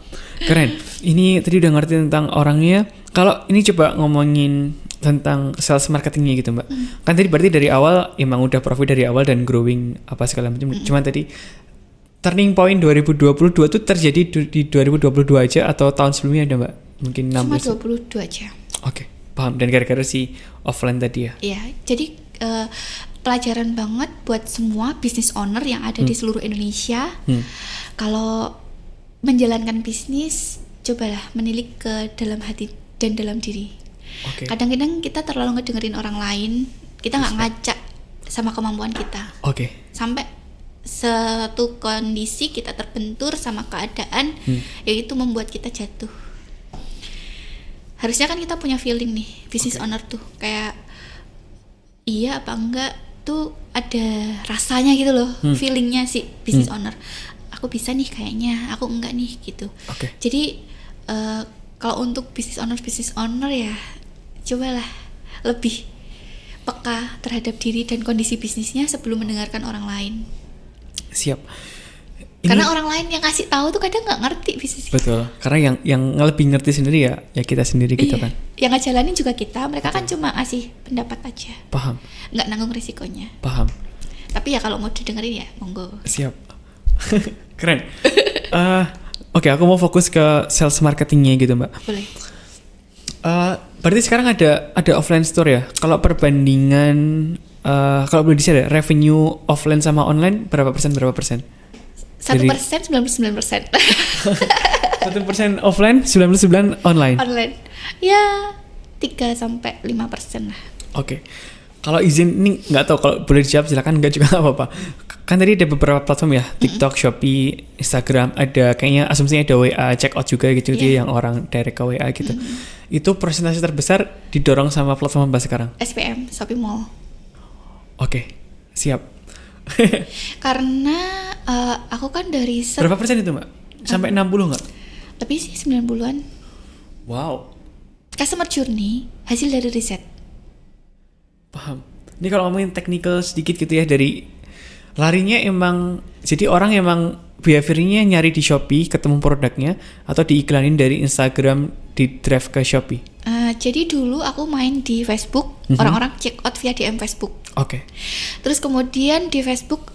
Speaker 2: Keren. Ini tadi udah ngerti tentang orangnya. Kalau ini coba ngomongin tentang sales marketingnya gitu, Mbak. Kan tadi berarti dari awal emang udah profit dari awal dan growing apa segala macam. Cuman tadi turning point 2022 tuh terjadi di 2022 aja atau tahun sebelumnya ada, Mbak? Mungkin 16.
Speaker 1: Cuma 22 aja.
Speaker 2: Oke, paham. Dan gara-gara si offline tadi ya?
Speaker 1: Iya, jadi pelajaran banget buat semua business owner yang ada di seluruh Indonesia. Kalau menjalankan bisnis, cobalah menilik ke dalam hati dan dalam diri.
Speaker 2: Okay.
Speaker 1: Kadang-kadang kita terlalu ngedengerin orang lain, kita nggak ngacak sama kemampuan kita.
Speaker 2: Oke.
Speaker 1: Sampai satu kondisi kita terbentur sama keadaan, yaitu membuat kita jatuh. Harusnya kan kita punya feeling nih, business owner tuh kayak iya apa enggak tuh ada rasanya gitu loh, feelingnya si business owner. Aku bisa nih kayaknya, aku enggak nih gitu.
Speaker 2: Okay.
Speaker 1: Jadi kalau untuk business owner ya cobalah lebih peka terhadap diri dan kondisi bisnisnya sebelum mendengarkan orang lain.
Speaker 2: Siap.
Speaker 1: Karena orang lain yang kasih tahu tuh kadang nggak ngerti bisnis.
Speaker 2: Betul. Karena yang lebih ngerti sendiri ya kita sendiri gitu kan.
Speaker 1: Yang ngejalanin juga kita. Mereka kan cuma ngasih pendapat aja.
Speaker 2: Paham.
Speaker 1: Nggak nanggung risikonya.
Speaker 2: Paham.
Speaker 1: Tapi ya kalau mau didengerin ya monggo.
Speaker 2: Siap. Keren. Oke, aku mau fokus ke sales marketingnya gitu, Mbak.
Speaker 1: Boleh.
Speaker 2: Berarti sekarang ada offline store ya. Kalau perbandingan kalau boleh di-share ya, revenue offline sama online berapa persen?
Speaker 1: 1%, 99%.
Speaker 2: 1% offline, 99% online.
Speaker 1: Online. Ya 3-5% lah.
Speaker 2: Oke. Kalau izin ini nggak tahu, kalau boleh dijawab silakan, nggak juga nggak apa-apa. Kan tadi ada beberapa platform ya, TikTok, Shopee, Instagram, ada kayaknya asumsinya ada WA, check out juga gitu yang orang direct ke WA gitu. Itu persentase terbesar didorong sama platform apa sekarang?
Speaker 1: SPM, Shopee Mall.
Speaker 2: Oke, siap.
Speaker 1: Karena aku kan dari
Speaker 2: berapa persen itu, Mbak? Sampai 60 nggak?
Speaker 1: Lebih sih, 90-an.
Speaker 2: Wow.
Speaker 1: Customer journey hasil dari riset.
Speaker 2: Paham. Ini kalau ngomongin technical sedikit gitu ya, dari larinya emang jadi orang emang behaviornya nyari di Shopee ketemu produknya atau diiklanin dari Instagram di drive ke Shopee.
Speaker 1: Jadi dulu aku main di Facebook, orang-orang check out via DM Facebook.
Speaker 2: Oke.
Speaker 1: Terus kemudian di Facebook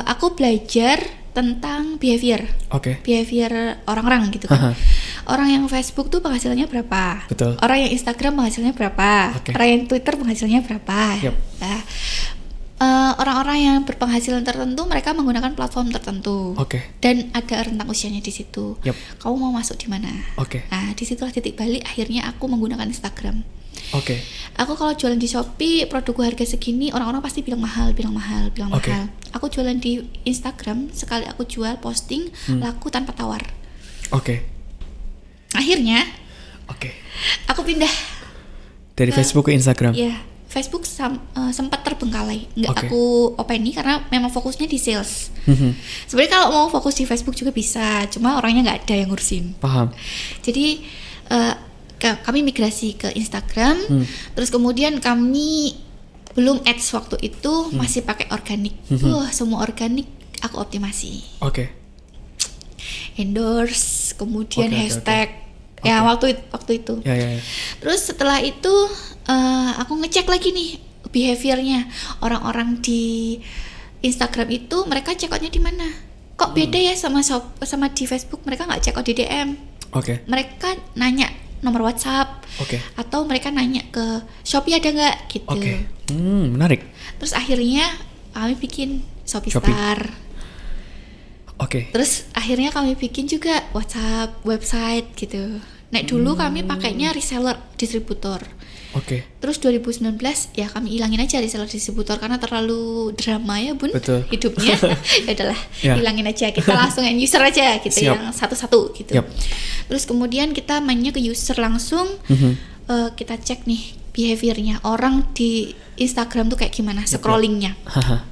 Speaker 1: aku belajar tentang behavior.
Speaker 2: Oke.
Speaker 1: Behavior orang-orang gitu kan. Orang yang Facebook tuh penghasilannya berapa?
Speaker 2: Betul.
Speaker 1: Orang yang Instagram penghasilannya berapa?
Speaker 2: Okay.
Speaker 1: Orang yang Twitter penghasilannya berapa?
Speaker 2: Yep.
Speaker 1: Nah, orang-orang yang berpenghasilan tertentu mereka menggunakan platform tertentu.
Speaker 2: Oke.
Speaker 1: Dan ada rentang usianya di situ.
Speaker 2: Yep.
Speaker 1: Kamu mau masuk di mana?
Speaker 2: Oke.
Speaker 1: Nah, disitulah titik balik akhirnya aku menggunakan Instagram.
Speaker 2: Oke.
Speaker 1: Aku kalau jualan di Shopee produkku harga segini, orang-orang pasti bilang mahal. Aku jualan di Instagram, sekali aku jual posting laku tanpa tawar.
Speaker 2: Oke.
Speaker 1: Akhirnya aku pindah
Speaker 2: dari Facebook ke Instagram.
Speaker 1: Iya, Facebook sempat terbengkalai, nggak aku openi karena memang fokusnya di sales. Sebenarnya kalau mau fokus di Facebook juga bisa, cuma orangnya nggak ada yang ngurusin.
Speaker 2: Paham.
Speaker 1: Jadi kami migrasi ke Instagram, terus kemudian kami Belum ads waktu itu, masih pakai organik. Semua organik aku optimasi.
Speaker 2: Oke.
Speaker 1: Endorse, kemudian hashtag.
Speaker 2: Okay.
Speaker 1: Ya waktu itu.
Speaker 2: Ya.
Speaker 1: Terus setelah itu aku ngecek lagi nih behaviornya orang-orang di Instagram itu, mereka check outnya di mana? Kok beda ya sama di Facebook? Mereka nggak check out di DM.
Speaker 2: Oke.
Speaker 1: Mereka nanya nomor WhatsApp.
Speaker 2: Oke.
Speaker 1: Atau mereka nanya ke Shopee ada nggak gitu.
Speaker 2: Oke. Menarik.
Speaker 1: Terus akhirnya kami bikin Shopee
Speaker 2: Shopee.
Speaker 1: Star.
Speaker 2: Oke.
Speaker 1: Terus akhirnya kami bikin juga WhatsApp, website gitu. Dulu kami pakainya reseller, distributor.
Speaker 2: Oke.
Speaker 1: Terus 2019 ya kami hilangin aja reseller distributor karena terlalu drama ya Bun.
Speaker 2: Betul.
Speaker 1: Hidupnya. Ya udahlah,
Speaker 2: Ya.
Speaker 1: hilangin aja. Kita langsung end user aja gitu.
Speaker 2: Siap.
Speaker 1: Yang satu-satu gitu.
Speaker 2: Yap.
Speaker 1: Terus kemudian kita mainnya ke user langsung. Kita cek nih behaviornya orang di Instagram tuh kayak gimana, scrollingnya.
Speaker 2: Haha.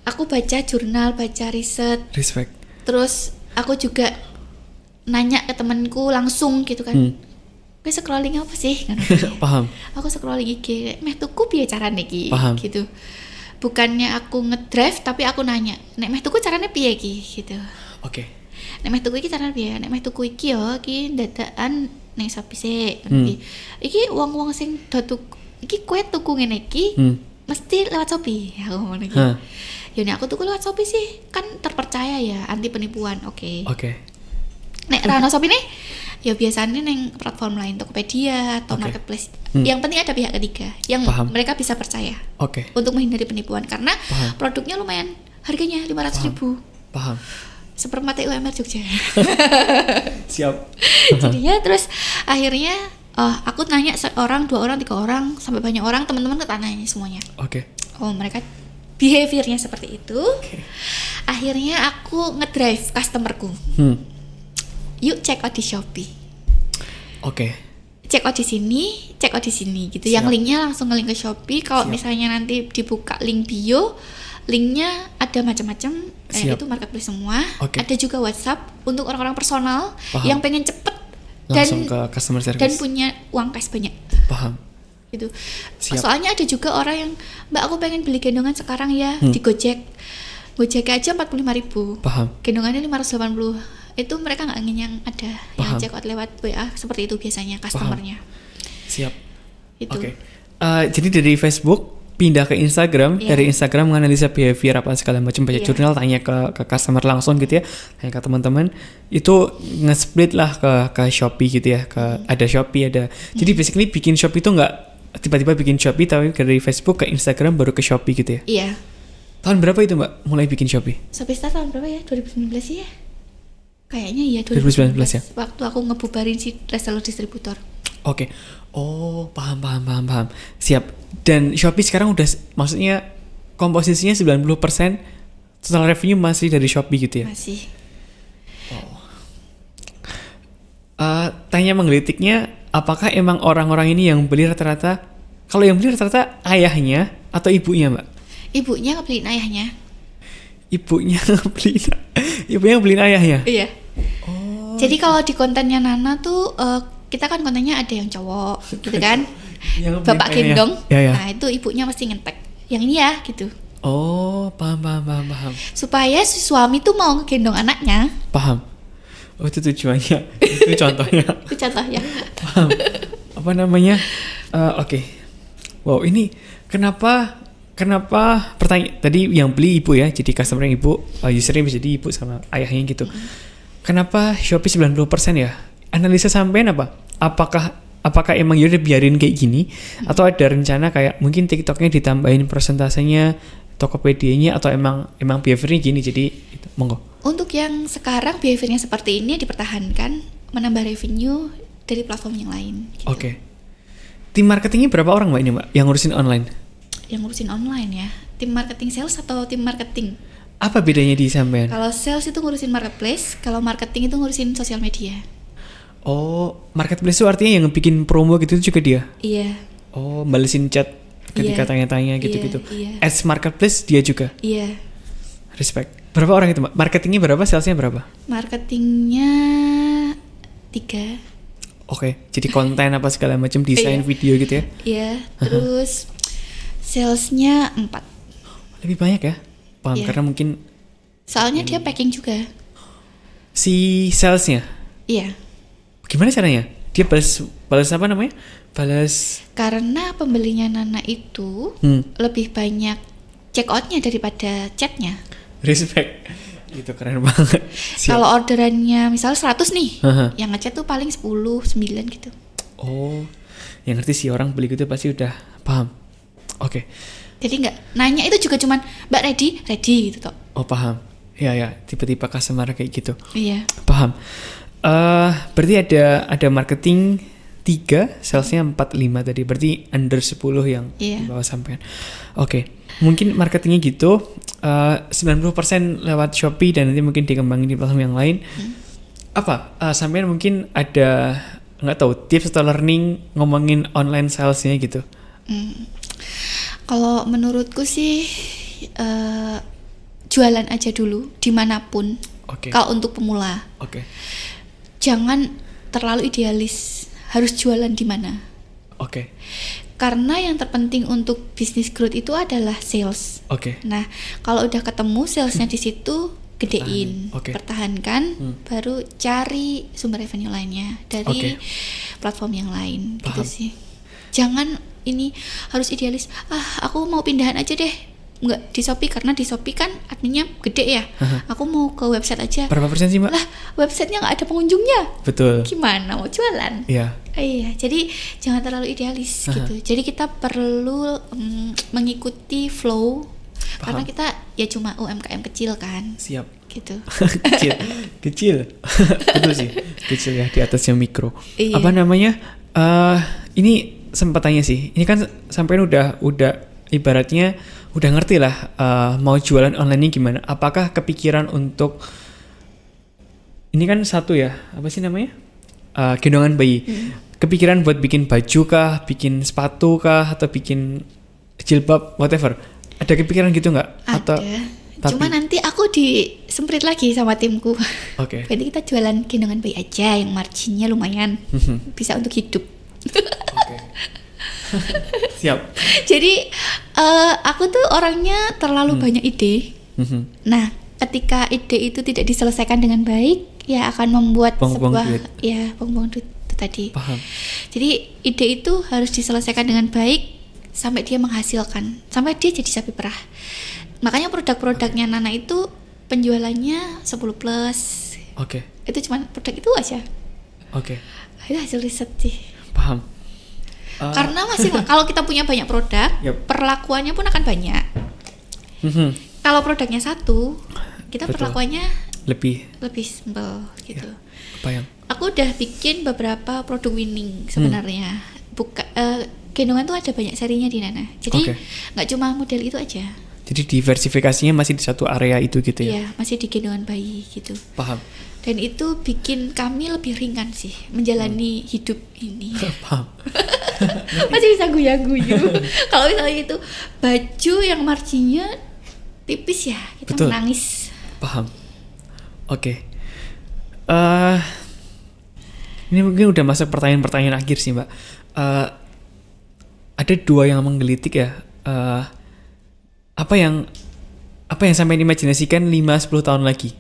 Speaker 1: Aku baca jurnal, baca riset.
Speaker 2: Respect.
Speaker 1: Terus aku juga nanya ke temanku langsung gitu kan. Gue scrolling apa sih?
Speaker 2: Paham.
Speaker 1: Aku scrolling IG, meh tuku piye carane iki
Speaker 2: Paham.
Speaker 1: gitu. Bukannya aku ngedrive tapi aku nanya, nek meh tuku carane piye iki gitu.
Speaker 2: Oke.
Speaker 1: Nek meh tuku iki carane piye? Nek meh tuku iki yo iki dadakan ning Shopee sik. Iki wong-wong sing do tuku iki kowe tuku ngene iki mesti lewat Shopee. Aku ngomong iki. Ya nek aku tuku lewat Shopee sih kan terpercaya ya, anti penipuan. Oke. Nek ra ono Shopee nih ya biasanya neng platform lain, Tokopedia atau marketplace. Yang penting ada pihak ketiga yang mereka bisa percaya. Untuk menghindari penipuan karena produknya lumayan harganya 500.000.
Speaker 2: Paham.
Speaker 1: Seperempat UMR Jogja.
Speaker 2: Siap.
Speaker 1: Jadinya terus akhirnya aku nanya seorang, 2 orang, 3 orang sampai banyak orang, teman-teman ketanya semuanya. Oh mereka behaviornya seperti itu. Akhirnya aku ngedrive customerku. Yuk check out di Shopee. Check out di sini, check out di sini gitu. Yang linknya langsung ngelink ke Shopee. Kalau misalnya nanti dibuka link bio, linknya ada macam-macam. Itu marketplace semua. Ada juga WhatsApp untuk orang-orang personal yang pengen cepet
Speaker 2: langsung ke customer service
Speaker 1: dan punya uang cash banyak.
Speaker 2: Paham.
Speaker 1: Gitu. Soalnya ada juga orang yang, Mbak aku pengen beli gendongan sekarang ya di Gojek. Gojek aja 45.000.
Speaker 2: Paham.
Speaker 1: Gendongannya 580. Itu mereka nggak ingin yang ada yang check out lewat WA seperti itu biasanya customernya.
Speaker 2: Siap.
Speaker 1: Itu.
Speaker 2: Jadi dari Facebook pindah ke Instagram, dari Instagram menganalisa behavior apa segala macam, baca jurnal, tanya ke customer langsung gitu ya, tanya ke teman-teman, itu nge-split lah ke Shopee gitu ya, ada Shopee ada. Jadi basically bikin Shopee itu nggak tiba-tiba bikin Shopee tapi dari Facebook ke Instagram baru ke Shopee gitu ya.
Speaker 1: Iya.
Speaker 2: Tahun berapa itu Mbak mulai bikin Shopee?
Speaker 1: Shopee Star tahun berapa ya? 2019 ya? Kayaknya iya
Speaker 2: 2019 ya.
Speaker 1: Waktu aku ngebubarin si reseller distributor.
Speaker 2: Oh, paham. Siap. Dan Shopee sekarang udah maksudnya komposisinya 90% total revenue masih dari Shopee gitu ya?
Speaker 1: Masih.
Speaker 2: Tanya menggelitiknya, apakah emang orang-orang ini yang beli rata-rata, kalau yang beli rata-rata ayahnya atau ibunya Mbak?
Speaker 1: Ibunya ngebeliin ayahnya.
Speaker 2: Ibunya beliin ayahnya?
Speaker 1: Iya. Jadi kalau di kontennya Nana tuh kita kan kontennya ada yang cowok gitu kan. Bapak gendong. Nah itu ibunya mesti ngetek yang ini ya gitu.
Speaker 2: Oh, paham.
Speaker 1: Supaya si suami tuh mau ngegendong anaknya.
Speaker 2: Paham. Oh, itu tujuannya. Itu contohnya.
Speaker 1: Itu contohnya.
Speaker 2: Paham. Apa namanya? Oke. Wow, ini kenapa pertanyaan tadi yang beli ibu ya, jadi customer yang ibu, usernya bisa jadi ibu sama ayahnya gitu. Kenapa Shopee 90% ya? Analisa sampean apa? Apakah emang yaudah biarin kayak gini atau ada rencana kayak mungkin TikToknya ditambahin persentasenya, Tokopedia-nya, atau emang behaviornya gini jadi gitu. Monggo.
Speaker 1: Untuk yang sekarang behaviornya seperti ini dipertahankan, menambah revenue dari platform yang lain gitu.
Speaker 2: Tim marketingnya berapa orang Mbak ini Mbak yang ngurusin online?
Speaker 1: Yang ngurusin online ya, tim marketing sales atau tim marketing?
Speaker 2: Apa bedanya di sampean?
Speaker 1: Kalau sales itu ngurusin marketplace, kalau marketing itu ngurusin sosial media.
Speaker 2: Oh, marketplace itu artinya yang bikin promo gitu juga dia?
Speaker 1: Iya.
Speaker 2: Oh, balesin chat ketika tanya-tanya gitu-gitu.
Speaker 1: Iya.
Speaker 2: Ads marketplace dia juga?
Speaker 1: Iya.
Speaker 2: Respect. Berapa orang itu Mbak? Marketingnya berapa, salesnya berapa?
Speaker 1: Marketingnya 3.
Speaker 2: Oke, jadi konten apa segala macam, desain video gitu ya?
Speaker 1: Iya, terus salesnya 4.
Speaker 2: Lebih banyak ya? Paham,
Speaker 1: Iya.
Speaker 2: karena mungkin
Speaker 1: Soalnya dia packing juga.
Speaker 2: si salesnya,
Speaker 1: Iya.
Speaker 2: gimana caranya? Dia balas apa namanya? Balas.
Speaker 1: Karena pembelinya Nana itu lebih banyak check outnya daripada chatnya.
Speaker 2: Respect. Itu keren banget. Siap.
Speaker 1: Kalau orderannya misal 100 nih,
Speaker 2: Haha.
Speaker 1: yang ngechat tuh paling 10, 9 gitu.
Speaker 2: Oh, yang ngerti sih orang beli gitu pasti udah paham. Oke.
Speaker 1: Jadi nggak nanya itu juga cuman Mbak ready gitu toh.
Speaker 2: Oh paham. Ya, tipe-tipe customer kayak gitu.
Speaker 1: Iya.
Speaker 2: Paham. Berarti ada marketing 3, salesnya 4, 5 tadi. Berarti under 10 yang
Speaker 1: Iya.
Speaker 2: di bawah sampean. Oke. Mungkin marketingnya gitu, 90% lewat Shopee dan nanti mungkin dikembangin di platform yang lain. Apa? Sampean mungkin ada nggak tahu tips atau learning ngomongin online salesnya gitu?
Speaker 1: Kalau menurutku sih jualan aja dulu dimanapun.
Speaker 2: Oke.
Speaker 1: Kalau untuk pemula,
Speaker 2: Oke.
Speaker 1: jangan terlalu idealis harus jualan di mana.
Speaker 2: Oke.
Speaker 1: Karena yang terpenting untuk bisnis growth itu adalah sales.
Speaker 2: Oke.
Speaker 1: Nah, kalau udah ketemu salesnya di situ, gedein,
Speaker 2: Oke.
Speaker 1: pertahankan, baru cari sumber revenue lainnya dari
Speaker 2: Oke.
Speaker 1: platform yang lain, gitu
Speaker 2: Paham.
Speaker 1: sih. Jangan ini harus idealis. Aku mau pindahan aja deh. Enggak di Shopee karena di Shopee kan adminnya gede ya. Aku mau ke website aja.
Speaker 2: Berapa persen sih, Mbak?
Speaker 1: Lah, websitenya nggak ada pengunjungnya.
Speaker 2: Betul.
Speaker 1: Gimana mau jualan?
Speaker 2: Iya.
Speaker 1: Iya, jadi jangan terlalu idealis gitu. Jadi kita perlu mengikuti flow karena kita ya cuma UMKM kecil kan,
Speaker 2: Siap.
Speaker 1: gitu.
Speaker 2: kecil. Betul sih. Kecil ya, di atasnya mikro.
Speaker 1: Iya.
Speaker 2: Apa namanya? Ini sempat tanya sih. Ini kan sampean udah ibaratnya udah ngerti lah mau jualan online ini gimana. Apakah kepikiran untuk ini kan satu ya, apa sih namanya? Gendongan bayi. Kepikiran buat bikin baju kah, bikin sepatu kah, atau bikin jilbab, whatever. Ada kepikiran gitu nggak?
Speaker 1: Ada. Cuma nanti aku disemprit lagi sama timku.
Speaker 2: Oke.
Speaker 1: Berarti kita jualan gendongan bayi aja yang marginnya lumayan bisa untuk hidup.
Speaker 2: Oke. Siap.
Speaker 1: Jadi aku tuh orangnya terlalu banyak ide. Nah, ketika ide itu tidak diselesaikan dengan baik, ya akan membuat
Speaker 2: Buang-buang
Speaker 1: sebuah
Speaker 2: duit.
Speaker 1: ya buang-buang duit itu tadi.
Speaker 2: Paham.
Speaker 1: Jadi ide itu harus diselesaikan dengan baik sampai dia menghasilkan, sampai dia jadi sapi perah. Makanya produk-produknya Nana itu penjualannya 10 plus.
Speaker 2: Oke.
Speaker 1: Itu cuma produk itu aja.
Speaker 2: Oke.
Speaker 1: Itu hasil riset sih.
Speaker 2: Paham.
Speaker 1: Karena masih kalau kita punya banyak produk,
Speaker 2: Yap.
Speaker 1: perlakuannya pun akan banyak. Kalau produknya satu, kita
Speaker 2: Betul.
Speaker 1: perlakuannya
Speaker 2: Lebih
Speaker 1: simple gitu.
Speaker 2: apa yang?
Speaker 1: Aku udah bikin beberapa produk winning sebenarnya. Gendongan tuh ada banyak serinya di Nana. Jadi
Speaker 2: Oke.
Speaker 1: nggak cuma model itu aja.
Speaker 2: Jadi diversifikasinya masih di satu area itu gitu ya?
Speaker 1: Iya, masih di gendongan bayi gitu.
Speaker 2: Paham.
Speaker 1: Dan itu bikin kami lebih ringan sih menjalani hidup ini.
Speaker 2: Paham.
Speaker 1: Masih bisa guya-guyu. Kalau misalnya itu baju yang marginnya tipis ya, kita
Speaker 2: Betul.
Speaker 1: menangis.
Speaker 2: Paham. Oke. Ini mungkin udah masuk pertanyaan-pertanyaan akhir sih, Mbak. Ada dua yang menggelitik ya. Apa yang sampean imajinasikan 5-10 tahun lagi?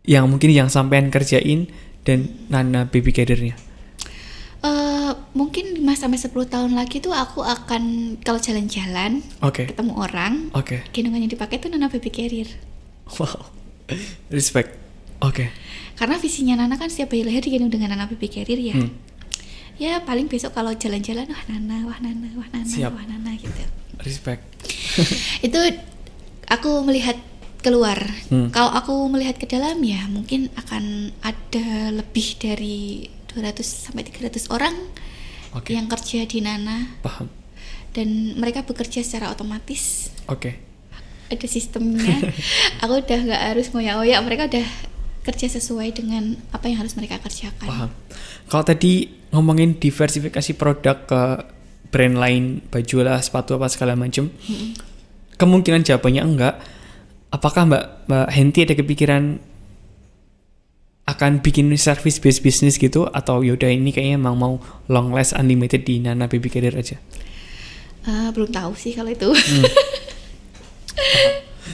Speaker 2: Yang mungkin yang sampean kerjain dan Nana baby carrier-nya.
Speaker 1: Mungkin 5-10 tahun lagi tuh aku akan kalau jalan-jalan
Speaker 2: Oke.
Speaker 1: ketemu orang,
Speaker 2: Oke.
Speaker 1: gendongan yang dipakai tuh Nana baby carrier.
Speaker 2: Wow. Respect. Oke.
Speaker 1: Karena visinya Nana kan setiap bayi lahir digendong dengan Nana baby carrier ya. Ya paling besok kalau jalan-jalan wah Nana
Speaker 2: Siap.
Speaker 1: wah Nana gitu.
Speaker 2: Respect.
Speaker 1: Itu aku melihat keluar. Kalau aku melihat ke dalam ya mungkin akan ada lebih dari 200 sampai 300 orang yang kerja di Nana.
Speaker 2: Paham.
Speaker 1: Dan mereka bekerja secara otomatis.
Speaker 2: Oke.
Speaker 1: Ada sistemnya. Aku udah nggak harus ngoyak-ngoyak, mereka udah kerja sesuai dengan apa yang harus mereka kerjakan.
Speaker 2: Paham. Kalau tadi ngomongin diversifikasi produk ke brand lain, baju lah, sepatu apa segala macam, kemungkinan jawabannya enggak. Apakah Mbak Henti ada kepikiran akan bikin service based business gitu, atau yaudah ini kayaknya emang mau long last unlimited di Nana Baby Carrier aja?
Speaker 1: Belum tahu sih kalau itu.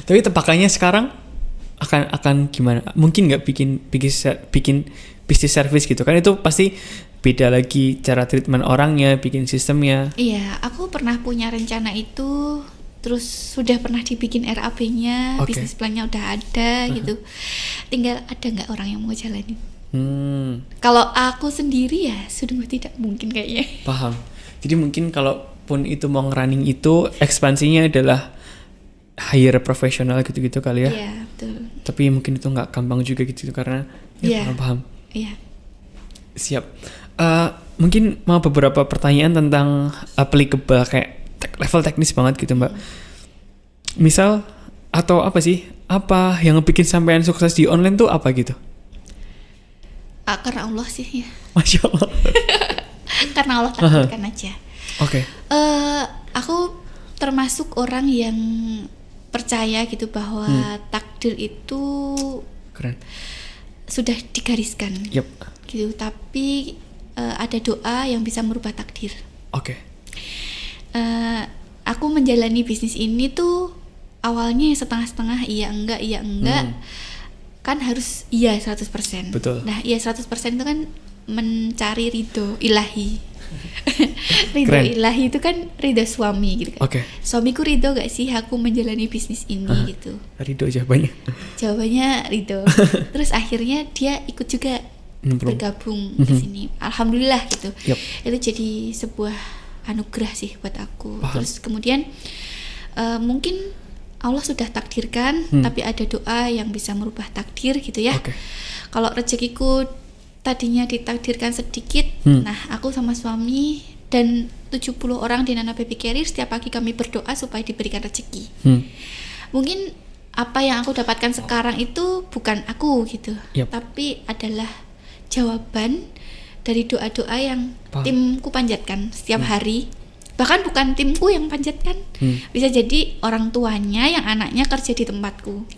Speaker 2: Tapi tepakannya sekarang akan gimana? Mungkin nggak bikin bisnis service gitu kan? Itu pasti beda lagi cara treatment orangnya, bikin sistemnya.
Speaker 1: Iya, aku pernah punya rencana itu, terus sudah pernah dibikin RAB-nya, bisnis plan-nya udah ada gitu. Tinggal ada nggak orang yang mau jalanin. Kalau aku sendiri ya sudah tidak mungkin kayaknya.
Speaker 2: Paham. Jadi mungkin kalaupun itu mau ngerunning itu, ekspansinya adalah hire profesional gitu-gitu kali ya.
Speaker 1: Iya, betul.
Speaker 2: Tapi mungkin itu nggak gampang juga gitu karena paham.
Speaker 1: Iya.
Speaker 2: Siap. Mungkin mau beberapa pertanyaan tentang applicable kayak level teknis banget gitu Mbak. Misal atau apa sih? Apa yang bikin sampean sukses di online tuh apa gitu?
Speaker 1: Karena Allah sih ya.
Speaker 2: Masya Allah.
Speaker 1: Karena Allah takdirkan aja.
Speaker 2: Oke.
Speaker 1: Aku termasuk orang yang percaya gitu bahwa takdir itu
Speaker 2: keren,
Speaker 1: sudah digariskan.
Speaker 2: Yep.
Speaker 1: Gitu. Tapi ada doa yang bisa merubah takdir.
Speaker 2: Oke.
Speaker 1: Aku menjalani bisnis ini tuh awalnya setengah-setengah, iya enggak. Kan harus iya 100%.
Speaker 2: Betul.
Speaker 1: Nah, iya 100% itu kan mencari ridho ilahi. Ridho ilahi itu kan ridho suami gitu kan. Suamiku ridho gak sih aku menjalani bisnis ini gitu.
Speaker 2: Ridho jawabannya.
Speaker 1: Jawabannya ridho. Terus akhirnya dia ikut juga bergabung ke sini. Alhamdulillah gitu. Itu jadi sebuah anugerah sih buat aku. Terus kemudian mungkin Allah sudah takdirkan, tapi ada doa yang bisa merubah takdir gitu ya. Kalau rezekiku tadinya ditakdirkan sedikit, nah aku sama suami dan 70 orang di Nana Baby Carrier setiap pagi kami berdoa supaya diberikan rezeki. Mungkin apa yang aku dapatkan sekarang itu bukan aku gitu, tapi adalah jawaban dari doa-doa yang timku panjatkan setiap hari. Bahkan bukan timku yang panjatkan, bisa jadi orang tuanya yang anaknya kerja di tempatku.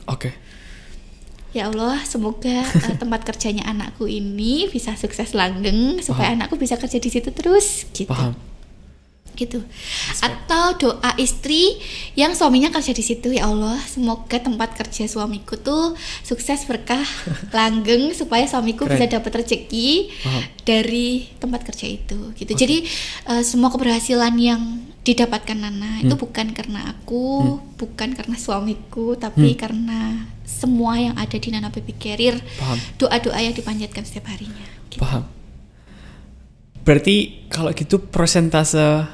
Speaker 1: Ya Allah, semoga tempat kerjanya anakku ini bisa sukses langgeng supaya anakku bisa kerja di situ terus gitu. Gitu. Atau doa istri yang suaminya kerja di situ, ya Allah, semoga tempat kerja suamiku tuh sukses berkah langgeng supaya suamiku bisa dapat rezeki dari tempat kerja itu gitu. Jadi semua keberhasilan yang didapatkan Nana itu bukan karena aku, bukan karena suamiku, tapi karena semua yang ada di Nana Baby Carrier, doa-doa yang dipanjatkan setiap harinya gitu.
Speaker 2: Paham. Berarti kalau gitu persentase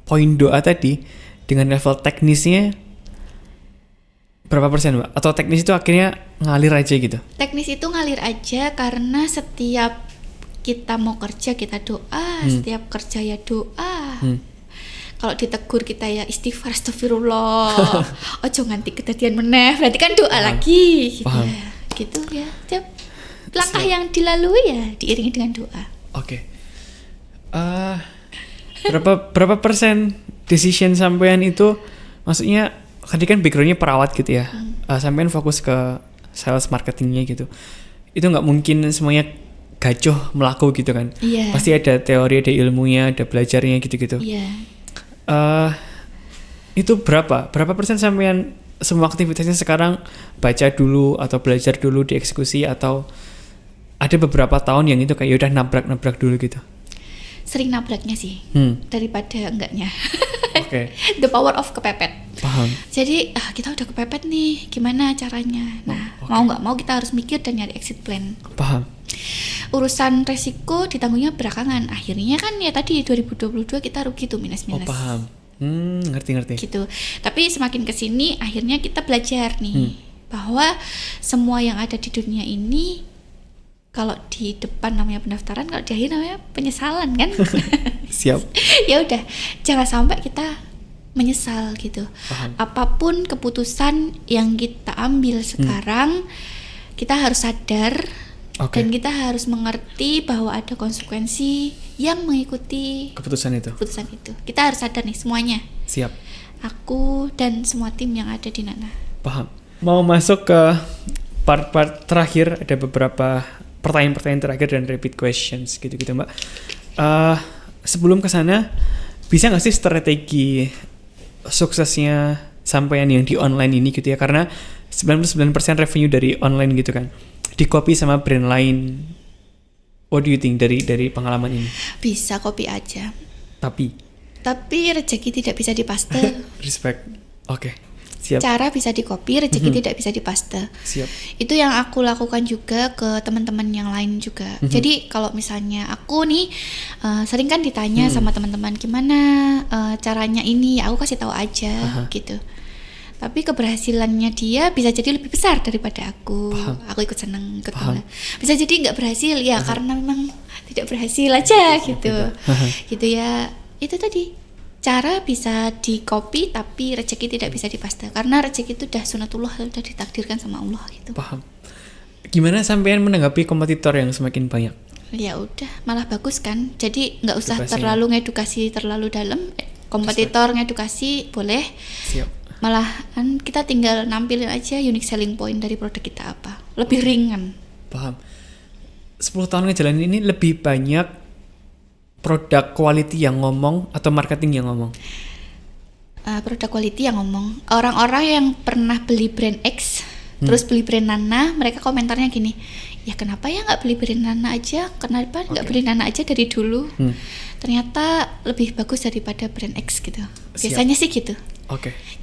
Speaker 2: poin doa tadi dengan level teknisnya berapa persen Mbak? Atau teknis itu akhirnya ngalir aja gitu?
Speaker 1: Teknis itu ngalir aja karena setiap kita mau kerja kita doa, setiap kerja ya doa. Kalau ditegur kita ya istighfar, astagfirullah. Ojo nganti kedadian meneh, berarti kan doa lagi gitu ya. Gitu ya. Setiap langkah yang dilalui ya diiringi dengan doa.
Speaker 2: Berapa persen decision sampean itu, maksudnya tadi kan backgroundnya perawat gitu ya, sampean fokus ke sales marketingnya gitu, itu nggak mungkin semuanya gacoh melaku gitu kan. Pasti ada teori, ada ilmunya, ada belajarnya gitu-gitu. Itu berapa persen sampean semua aktivitasnya sekarang baca dulu atau belajar dulu dieksekusi, atau ada beberapa tahun yang itu kayak udah nabrak dulu gitu?
Speaker 1: Sering nabraknya sih daripada enggaknya. The power of kepepet.
Speaker 2: Paham.
Speaker 1: Jadi kita udah kepepet nih, gimana caranya? Nah, mau nggak mau kita harus mikir dan nyari exit plan.
Speaker 2: Paham.
Speaker 1: Urusan resiko ditanggungnya belakangan. Akhirnya kan ya tadi 2022 kita rugi tuh minus-minus.
Speaker 2: Paham. Ngerti.
Speaker 1: Gitu. Tapi semakin kesini akhirnya kita belajar nih bahwa semua yang ada di dunia ini, kalau di depan namanya pendaftaran, kalau di akhir namanya penyesalan kan.
Speaker 2: Siap.
Speaker 1: Ya udah, jangan sampai kita menyesal gitu.
Speaker 2: Paham.
Speaker 1: Apapun keputusan yang kita ambil sekarang, kita harus sadar dan kita harus mengerti bahwa ada konsekuensi yang mengikuti keputusan itu. Kita harus sadar nih semuanya.
Speaker 2: Siap.
Speaker 1: Aku dan semua tim yang ada di Nana.
Speaker 2: Paham. Mau masuk ke part-part terakhir ada beberapa pertanyaan-pertanyaan terakhir dan rapid questions gitu-gitu Mbak. Sebelum ke sana, bisa nggak sih strategi suksesnya sampean yang di online ini gitu ya? Karena 99% revenue dari online gitu kan, di copy sama brand lain. What do you think dari pengalaman ini?
Speaker 1: Bisa copy aja.
Speaker 2: Tapi
Speaker 1: rezeki tidak bisa dipaste.
Speaker 2: Respect. Oke. Siap.
Speaker 1: Cara bisa di-copy, rezeki tidak bisa dipaste.
Speaker 2: Siap.
Speaker 1: Itu yang aku lakukan juga ke teman-teman yang lain juga. Jadi kalau misalnya aku nih sering kan ditanya sama teman-teman gimana caranya ini, ya aku kasih tahu aja gitu. Tapi keberhasilannya dia bisa jadi lebih besar daripada aku. Aku ikut seneng, ikut bangga. Bisa jadi nggak berhasil ya karena memang tidak berhasil aja gitu. Gitu ya. Itu tadi. Cara bisa di-copy tapi rezeki tidak bisa dipaste karena rezeki itu udah sunatullah, udah ditakdirkan sama Allah gitu.
Speaker 2: Paham. Gimana sampean menanggapi kompetitor yang semakin banyak?
Speaker 1: Ya udah, malah bagus kan. Jadi nggak usah terlalu ngedukasi terlalu dalam. Kompetitor ngedukasi boleh.
Speaker 2: Siap.
Speaker 1: Malahan kita tinggal nampilin aja unique selling point dari produk kita apa. Lebih ringan.
Speaker 2: Paham. 10 tahun ngejalanin ini lebih banyak produk quality yang ngomong atau marketing yang ngomong?
Speaker 1: Produk quality yang ngomong. Orang-orang yang pernah beli brand X terus beli brand Nana, mereka komentarnya gini, ya kenapa ya nggak beli brand Nana aja, kenapa nggak beli Nana aja dari dulu, ternyata lebih bagus daripada brand X gitu. Biasanya sih gitu.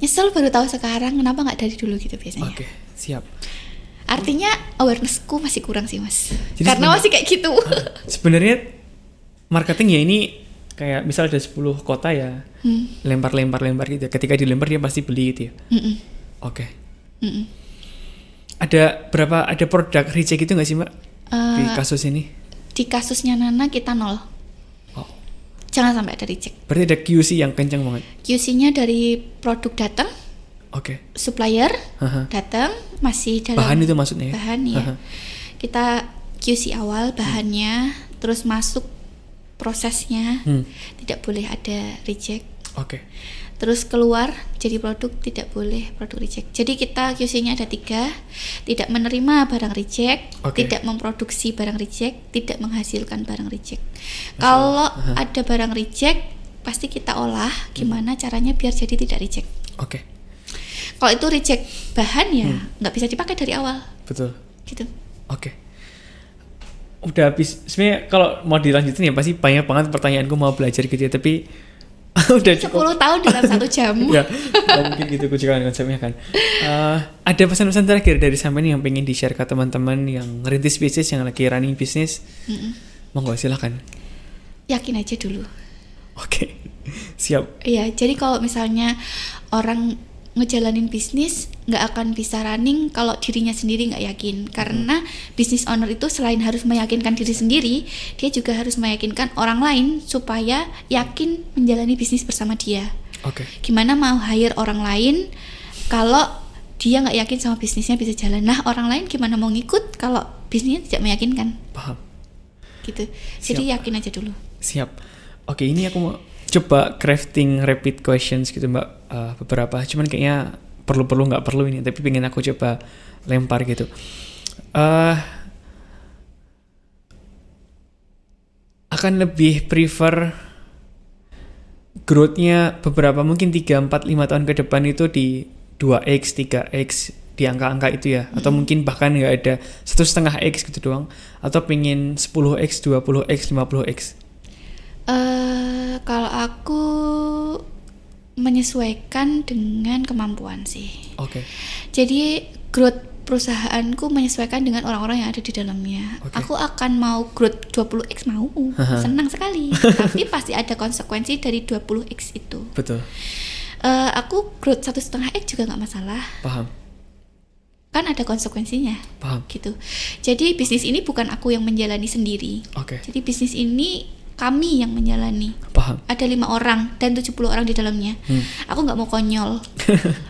Speaker 1: Nyesel baru tahu sekarang kenapa nggak dari dulu gitu biasanya.
Speaker 2: Siap.
Speaker 1: Artinya awarenessku masih kurang sih mas. Jadi karena masih kayak gitu.
Speaker 2: Sebenarnya marketing ya ini kayak misal ada 10 kota ya, lempar gitu. Ketika dilempar dia pasti beli gitu ya. Ada produk reject gitu nggak sih Mbak di kasus ini?
Speaker 1: Di kasusnya Nana kita 0. Jangan sampai ada reject.
Speaker 2: Berarti ada QC yang kencang banget.
Speaker 1: QC-nya dari produk datang, supplier datang masih dalam
Speaker 2: bahan itu maksudnya.
Speaker 1: Bahan ya. Kita QC awal bahannya, terus masuk prosesnya, tidak boleh ada reject. Terus keluar jadi produk, tidak boleh produk reject. Jadi kita QC-nya ada 3, tidak menerima barang reject, tidak memproduksi barang reject, tidak menghasilkan barang reject. Kalau ada barang reject, pasti kita olah gimana caranya biar jadi tidak reject. Kalau itu reject bahan ya nggak bisa dipakai dari awal.
Speaker 2: Betul.
Speaker 1: Gitu.
Speaker 2: Udah habis. Sebenarnya kalau mau dilanjutin ya pasti banyak banget pertanyaanku mau belajar gitu ya, tapi udah
Speaker 1: 10 tahun dalam 1 jam.
Speaker 2: Ya, mungkin gitu konsepnya kan. Ada pesan-pesan terakhir dari sampean yang pengen di-share ke teman-teman yang ngerintis bisnis, yang lagi running bisnis? Monggo silakan.
Speaker 1: Yakin aja dulu.
Speaker 2: Siap.
Speaker 1: Iya, jadi kalau misalnya orang ngejalanin bisnis nggak akan bisa running kalau dirinya sendiri nggak yakin, karena business owner itu selain harus meyakinkan diri sendiri, dia juga harus meyakinkan orang lain supaya yakin menjalani bisnis bersama dia. Gimana mau hire orang lain kalau dia nggak yakin sama bisnisnya bisa jalan? Nah, orang lain gimana mau ngikut kalau bisnisnya tidak meyakinkan?
Speaker 2: Paham.
Speaker 1: Gitu. Jadi yakin aja dulu.
Speaker 2: Siap. Ini aku mau coba crafting rapid questions gitu Mbak, beberapa, cuman kayaknya perlu nggak perlu ini, tapi pengen aku coba lempar gitu. Akan lebih prefer growth-nya beberapa mungkin 3, 4, 5 tahun ke depan itu di 2x, 3x, di angka-angka itu ya, atau mungkin bahkan nggak ada 1,5x gitu doang, atau pengen 10x, 20x, 50x?
Speaker 1: Kalau aku menyesuaikan dengan kemampuan sih. Jadi growth perusahaanku menyesuaikan dengan orang-orang yang ada di dalamnya. Aku akan mau growth 20x, mau senang sekali. Tapi pasti ada konsekuensi dari 20x itu.
Speaker 2: Betul.
Speaker 1: Aku growth 1,5x juga nggak masalah.
Speaker 2: Paham.
Speaker 1: Kan ada konsekuensinya.
Speaker 2: Paham.
Speaker 1: Gitu. Jadi bisnis ini bukan aku yang menjalani sendiri. Jadi bisnis ini kami yang menjalani.
Speaker 2: Paham.
Speaker 1: Ada 5 orang dan 70 orang di dalamnya. Aku nggak mau konyol.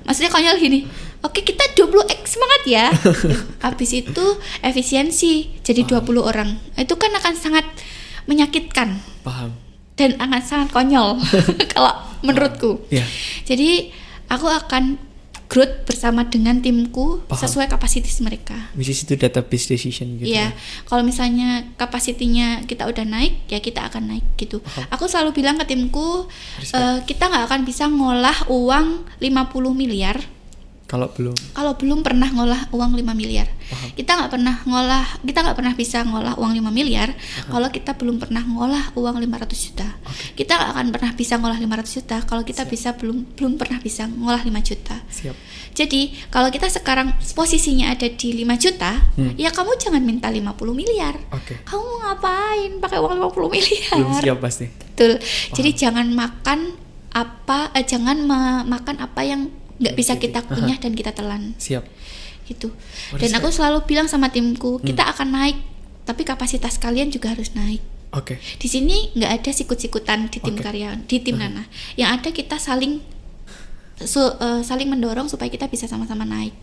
Speaker 1: Maksudnya konyol gini. Kita 20x semangat ya. Habis itu efisiensi jadi 20 orang. Itu kan akan sangat menyakitkan.
Speaker 2: Paham.
Speaker 1: Dan akan sangat konyol kalau menurutku.
Speaker 2: Yeah.
Speaker 1: Jadi aku akan growth bersama dengan timku.
Speaker 2: Paham.
Speaker 1: Sesuai kapasitas mereka.
Speaker 2: Which is itu database decision gitu.
Speaker 1: Iya, kalau misalnya kapasitinya kita udah naik, ya kita akan naik gitu. Aku selalu bilang ke timku, kita nggak akan bisa ngolah uang 50 miliar
Speaker 2: Kalau
Speaker 1: belum pernah ngolah uang 5 miliar. Kita nggak pernah bisa ngolah uang 5 miliar kalau kita belum pernah ngolah uang 500 juta. Kita nggak akan pernah bisa ngolah 500 juta kalau kita belum pernah bisa ngolah 5 juta.
Speaker 2: Siap.
Speaker 1: Jadi kalau kita sekarang posisinya ada di 5 juta, ya kamu jangan minta 50 miliar. Kamu mau ngapain pakai uang 50 miliar?
Speaker 2: Belum siap pasti.
Speaker 1: Betul. Jadi jangan makan apa yang nggak bisa kita kunyah dan kita telan.
Speaker 2: Siap.
Speaker 1: Gitu. Dan aku selalu bilang sama timku, kita akan naik, tapi kapasitas kalian juga harus naik. Di sini nggak ada sikut-sikutan di tim karyawan, di tim Nana. Yang ada kita saling mendorong supaya kita bisa sama-sama naik.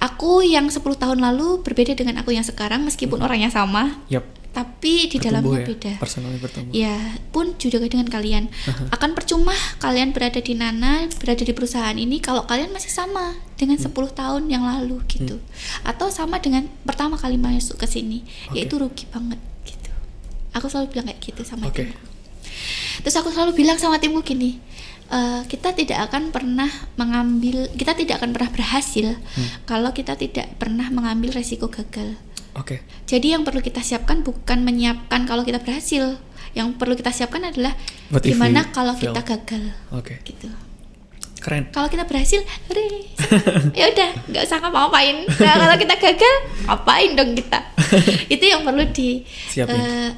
Speaker 1: Aku yang 10 tahun lalu berbeda dengan aku yang sekarang, meskipun orangnya sama. Tapi di dalamnya beda.
Speaker 2: Personalnya bertumbuh.
Speaker 1: Ya, pun juga dengan kalian. Akan percuma kalian berada di Nana, berada di perusahaan ini kalau kalian masih sama dengan 10 tahun yang lalu gitu. Atau sama dengan pertama kali masuk ke sini, yaitu rugi banget gitu. Aku selalu bilang kayak gitu sama timku. Terus aku selalu bilang sama timku gini, kita tidak akan pernah berhasil kalau kita tidak pernah mengambil resiko gagal. Jadi yang perlu kita siapkan bukan menyiapkan kalau kita berhasil. Yang perlu kita siapkan adalah gimana kalau kita gagal. Gitu.
Speaker 2: Keren.
Speaker 1: Kalau kita berhasil, ya udah, nggak usah ngapa-ngapain. Nah, kalau kita gagal, ngapain dong kita? Itu yang perlu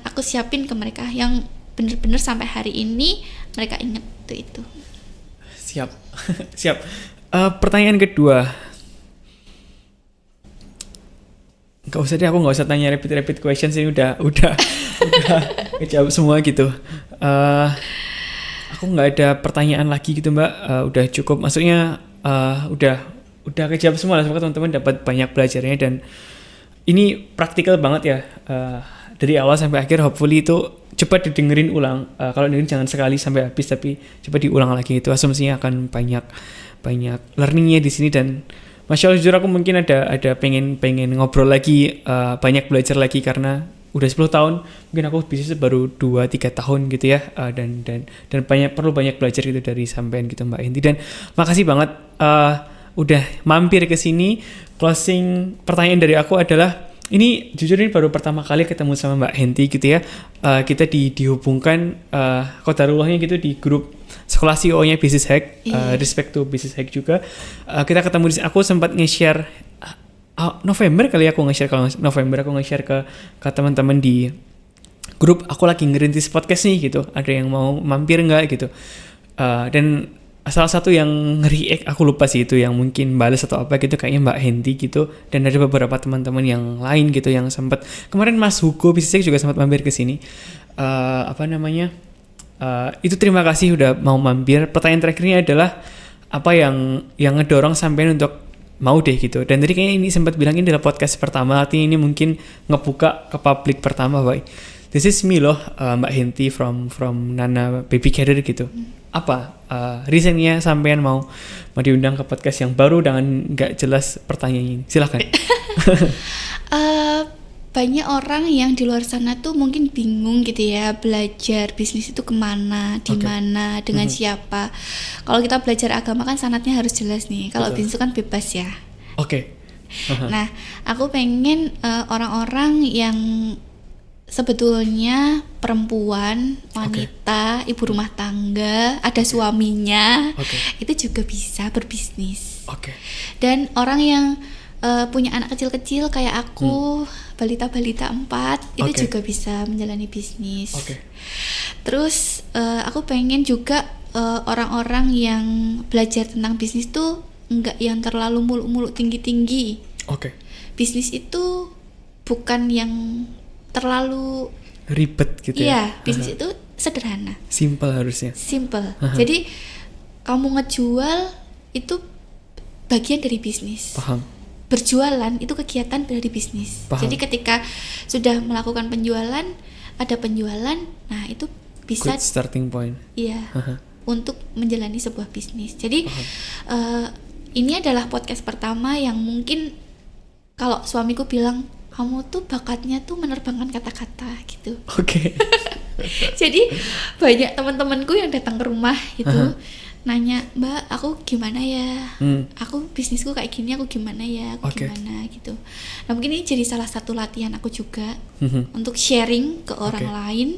Speaker 1: aku siapin ke mereka, yang benar-benar sampai hari ini mereka ingat itu.
Speaker 2: Siap. Pertanyaan kedua. Gak usah deh, aku gak usah tanya repeat questions ini udah kejawab semua gitu. Aku nggak ada pertanyaan lagi gitu Mbak, udah cukup, maksudnya udah kejawab semua lah, semoga teman-teman dapat banyak belajarnya dan ini praktikal banget ya, dari awal sampai akhir. Hopefully itu cepat didengerin ulang, kalau dengerin jangan sekali sampai habis, tapi cepat diulang lagi, itu asumsinya akan banyak learningnya di sini. Dan Masya Allah, jujur aku mungkin ada pengen ngobrol lagi, banyak belajar lagi, karena udah 10 tahun, mungkin aku bisnis baru 2-3 tahun gitu ya, dan perlu banyak belajar gitu dari sampean gitu Mbak Henti. Dan makasih banget udah mampir ke sini. Closing pertanyaan dari aku adalah, ini jujur ini baru pertama kali ketemu sama Mbak Henti gitu ya. Kita dihubungkan qadarullahnya gitu di grup sekolah CEO-nya Business Hack, respect to Business Hack juga. Kita ketemu di sini, aku sempat nge-share November aku nge-share ke teman-teman di grup, aku lagi ngerintis podcast nih gitu, ada yang mau mampir nggak gitu. Dan salah satu yang nge-react, aku lupa sih itu yang mungkin balas atau apa gitu, kayaknya Mbak Henti gitu. Dan ada beberapa teman-teman yang lain gitu yang sempat, kemarin Mas Hugo Business Hack juga sempat mampir ke sini. Itu terima kasih udah mau mampir. Pertanyaan terakhirnya adalah, apa yang ngedorong sampean untuk mau deh gitu. Dan tadi kayaknya ini sempat bilang ini adalah podcast pertama, artinya ini mungkin ngebuka ke publik pertama, Pak. This is me loh, Mbak Henti from Nana Baby Carrier gitu. Apa reasonnya sampean mau diundang ke podcast yang baru dengan nggak jelas pertanyaan ini? Silahkan.
Speaker 1: Banyak orang yang di luar sana tuh mungkin bingung gitu ya, belajar bisnis itu kemana, di mana, dengan siapa. Kalau kita belajar agama kan sanatnya harus jelas nih. Kalau bisnis itu kan bebas ya. Nah, aku pengen orang-orang yang sebetulnya perempuan, wanita, ibu rumah tangga, ada suaminya, itu juga bisa berbisnis. Dan orang yang punya anak kecil-kecil kayak aku, balita-balita 4, itu juga bisa menjalani bisnis. Terus aku pengen juga orang-orang yang belajar tentang bisnis tuh enggak yang terlalu muluk-muluk tinggi-tinggi. Bisnis itu bukan yang terlalu
Speaker 2: ribet gitu ya.
Speaker 1: Iya, bisnis itu sederhana.
Speaker 2: Simple harusnya.
Speaker 1: Jadi kamu ngejual itu bagian dari bisnis. Berjualan itu kegiatan dari bisnis. Jadi ketika sudah melakukan penjualan, ada penjualan, nah itu bisa
Speaker 2: good starting point.
Speaker 1: Iya. Untuk menjalani sebuah bisnis. Jadi ini adalah podcast pertama yang mungkin kalau suamiku bilang kamu tuh bakatnya tuh menerbangkan kata-kata gitu.
Speaker 2: Oke.
Speaker 1: Jadi banyak teman-temanku yang datang ke rumah gitu nanya, Mbak, aku gimana ya? Aku bisnisku kayak gini, aku gimana ya? Aku gimana gitu. Nah mungkin ini jadi salah satu latihan aku juga untuk sharing ke orang lain.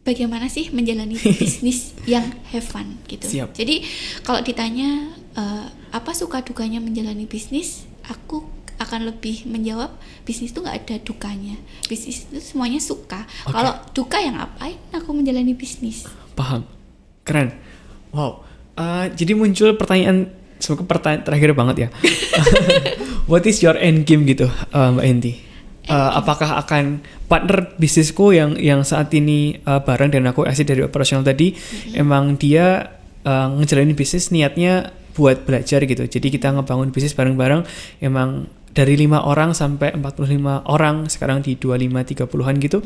Speaker 1: Bagaimana sih menjalani bisnis yang have fun gitu.
Speaker 2: Siap.
Speaker 1: Jadi kalau ditanya apa suka dukanya menjalani bisnis, aku akan lebih menjawab bisnis itu nggak ada dukanya. Bisnis itu semuanya suka. Kalau duka yang ngapain aku menjalani bisnis?
Speaker 2: Paham. Keren. Wow. Jadi muncul pertanyaan, semoga pertanyaan terakhir banget ya. What is your end game gitu, Mbak Enti? Apakah akan partner bisnisku yang saat ini bareng dan aku exit dari operasional tadi, emang dia ngejalanin bisnis niatnya buat belajar gitu. Jadi kita ngebangun bisnis bareng-bareng, emang dari 5 orang sampai 45 orang sekarang di 25-30an gitu.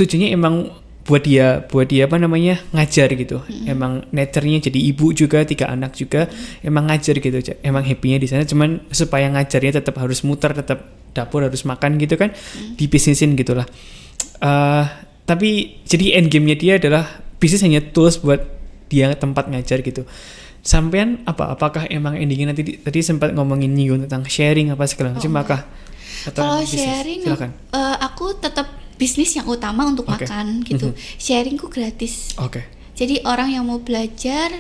Speaker 2: Tujuannya emang buat dia apa namanya ngajar gitu. Emang nature-nya jadi ibu juga, 3 anak juga, emang ngajar gitu. Emang happy-nya di sana, cuman supaya ngajarnya tetap harus muter, tetap dapur harus makan gitu kan, dibisnisin gitulah. Tapi jadi end game-nya dia adalah bisnis hanya tools buat dia tempat ngajar gitu. Sampean apakah emang endingnya nanti tadi sempat ngomongin nyinggung tentang sharing apa segala macam, maka
Speaker 1: kalau sharing aku tetap bisnis yang utama untuk makan gitu. Sharingku gratis. Jadi orang yang mau belajar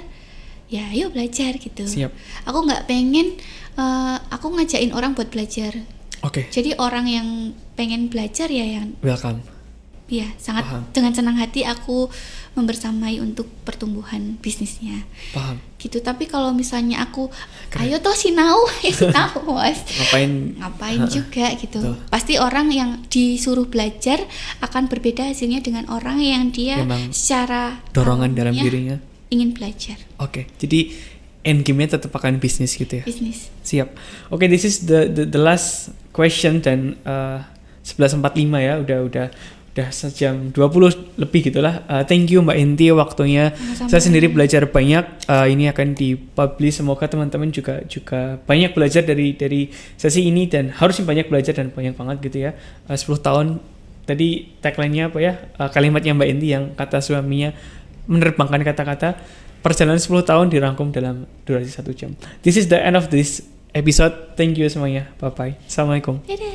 Speaker 1: ya yuk belajar gitu.
Speaker 2: Siap.
Speaker 1: Aku nggak pengen aku ngajakin orang buat belajar. Jadi orang yang pengen belajar ya yang
Speaker 2: welcome.
Speaker 1: Ya, sangat dengan senang hati aku membersamai untuk pertumbuhan bisnisnya.
Speaker 2: Paham.
Speaker 1: Gitu. Tapi kalau misalnya aku ayo toh sinau, Mas. Ngapain juga gitu. Tuh. Pasti orang yang disuruh belajar akan berbeda hasilnya dengan orang yang dia secara
Speaker 2: dorongan dalam dirinya
Speaker 1: ingin belajar.
Speaker 2: Jadi end game-nya tetap akan bisnis gitu ya.
Speaker 1: Bisnis.
Speaker 2: Siap. This is the last question dan 11.45 ya, udah sejam 20 lebih gitulah. Thank you Mbak Enti waktunya. Sama-sama. Saya sendiri belajar banyak. Ini akan dipublish, semoga teman-teman juga banyak belajar dari sesi ini dan harus banyak belajar dan banyak banget gitu ya. 10 tahun tadi tagline-nya apa ya? Kalimatnya Mbak Enti yang kata suaminya menerbangkan kata-kata. Perjalanan 10 tahun dirangkum dalam durasi 1 jam. This is the end of this episode. Thank you semuanya. Bye bye. Assalamualaikum.
Speaker 1: Dadah.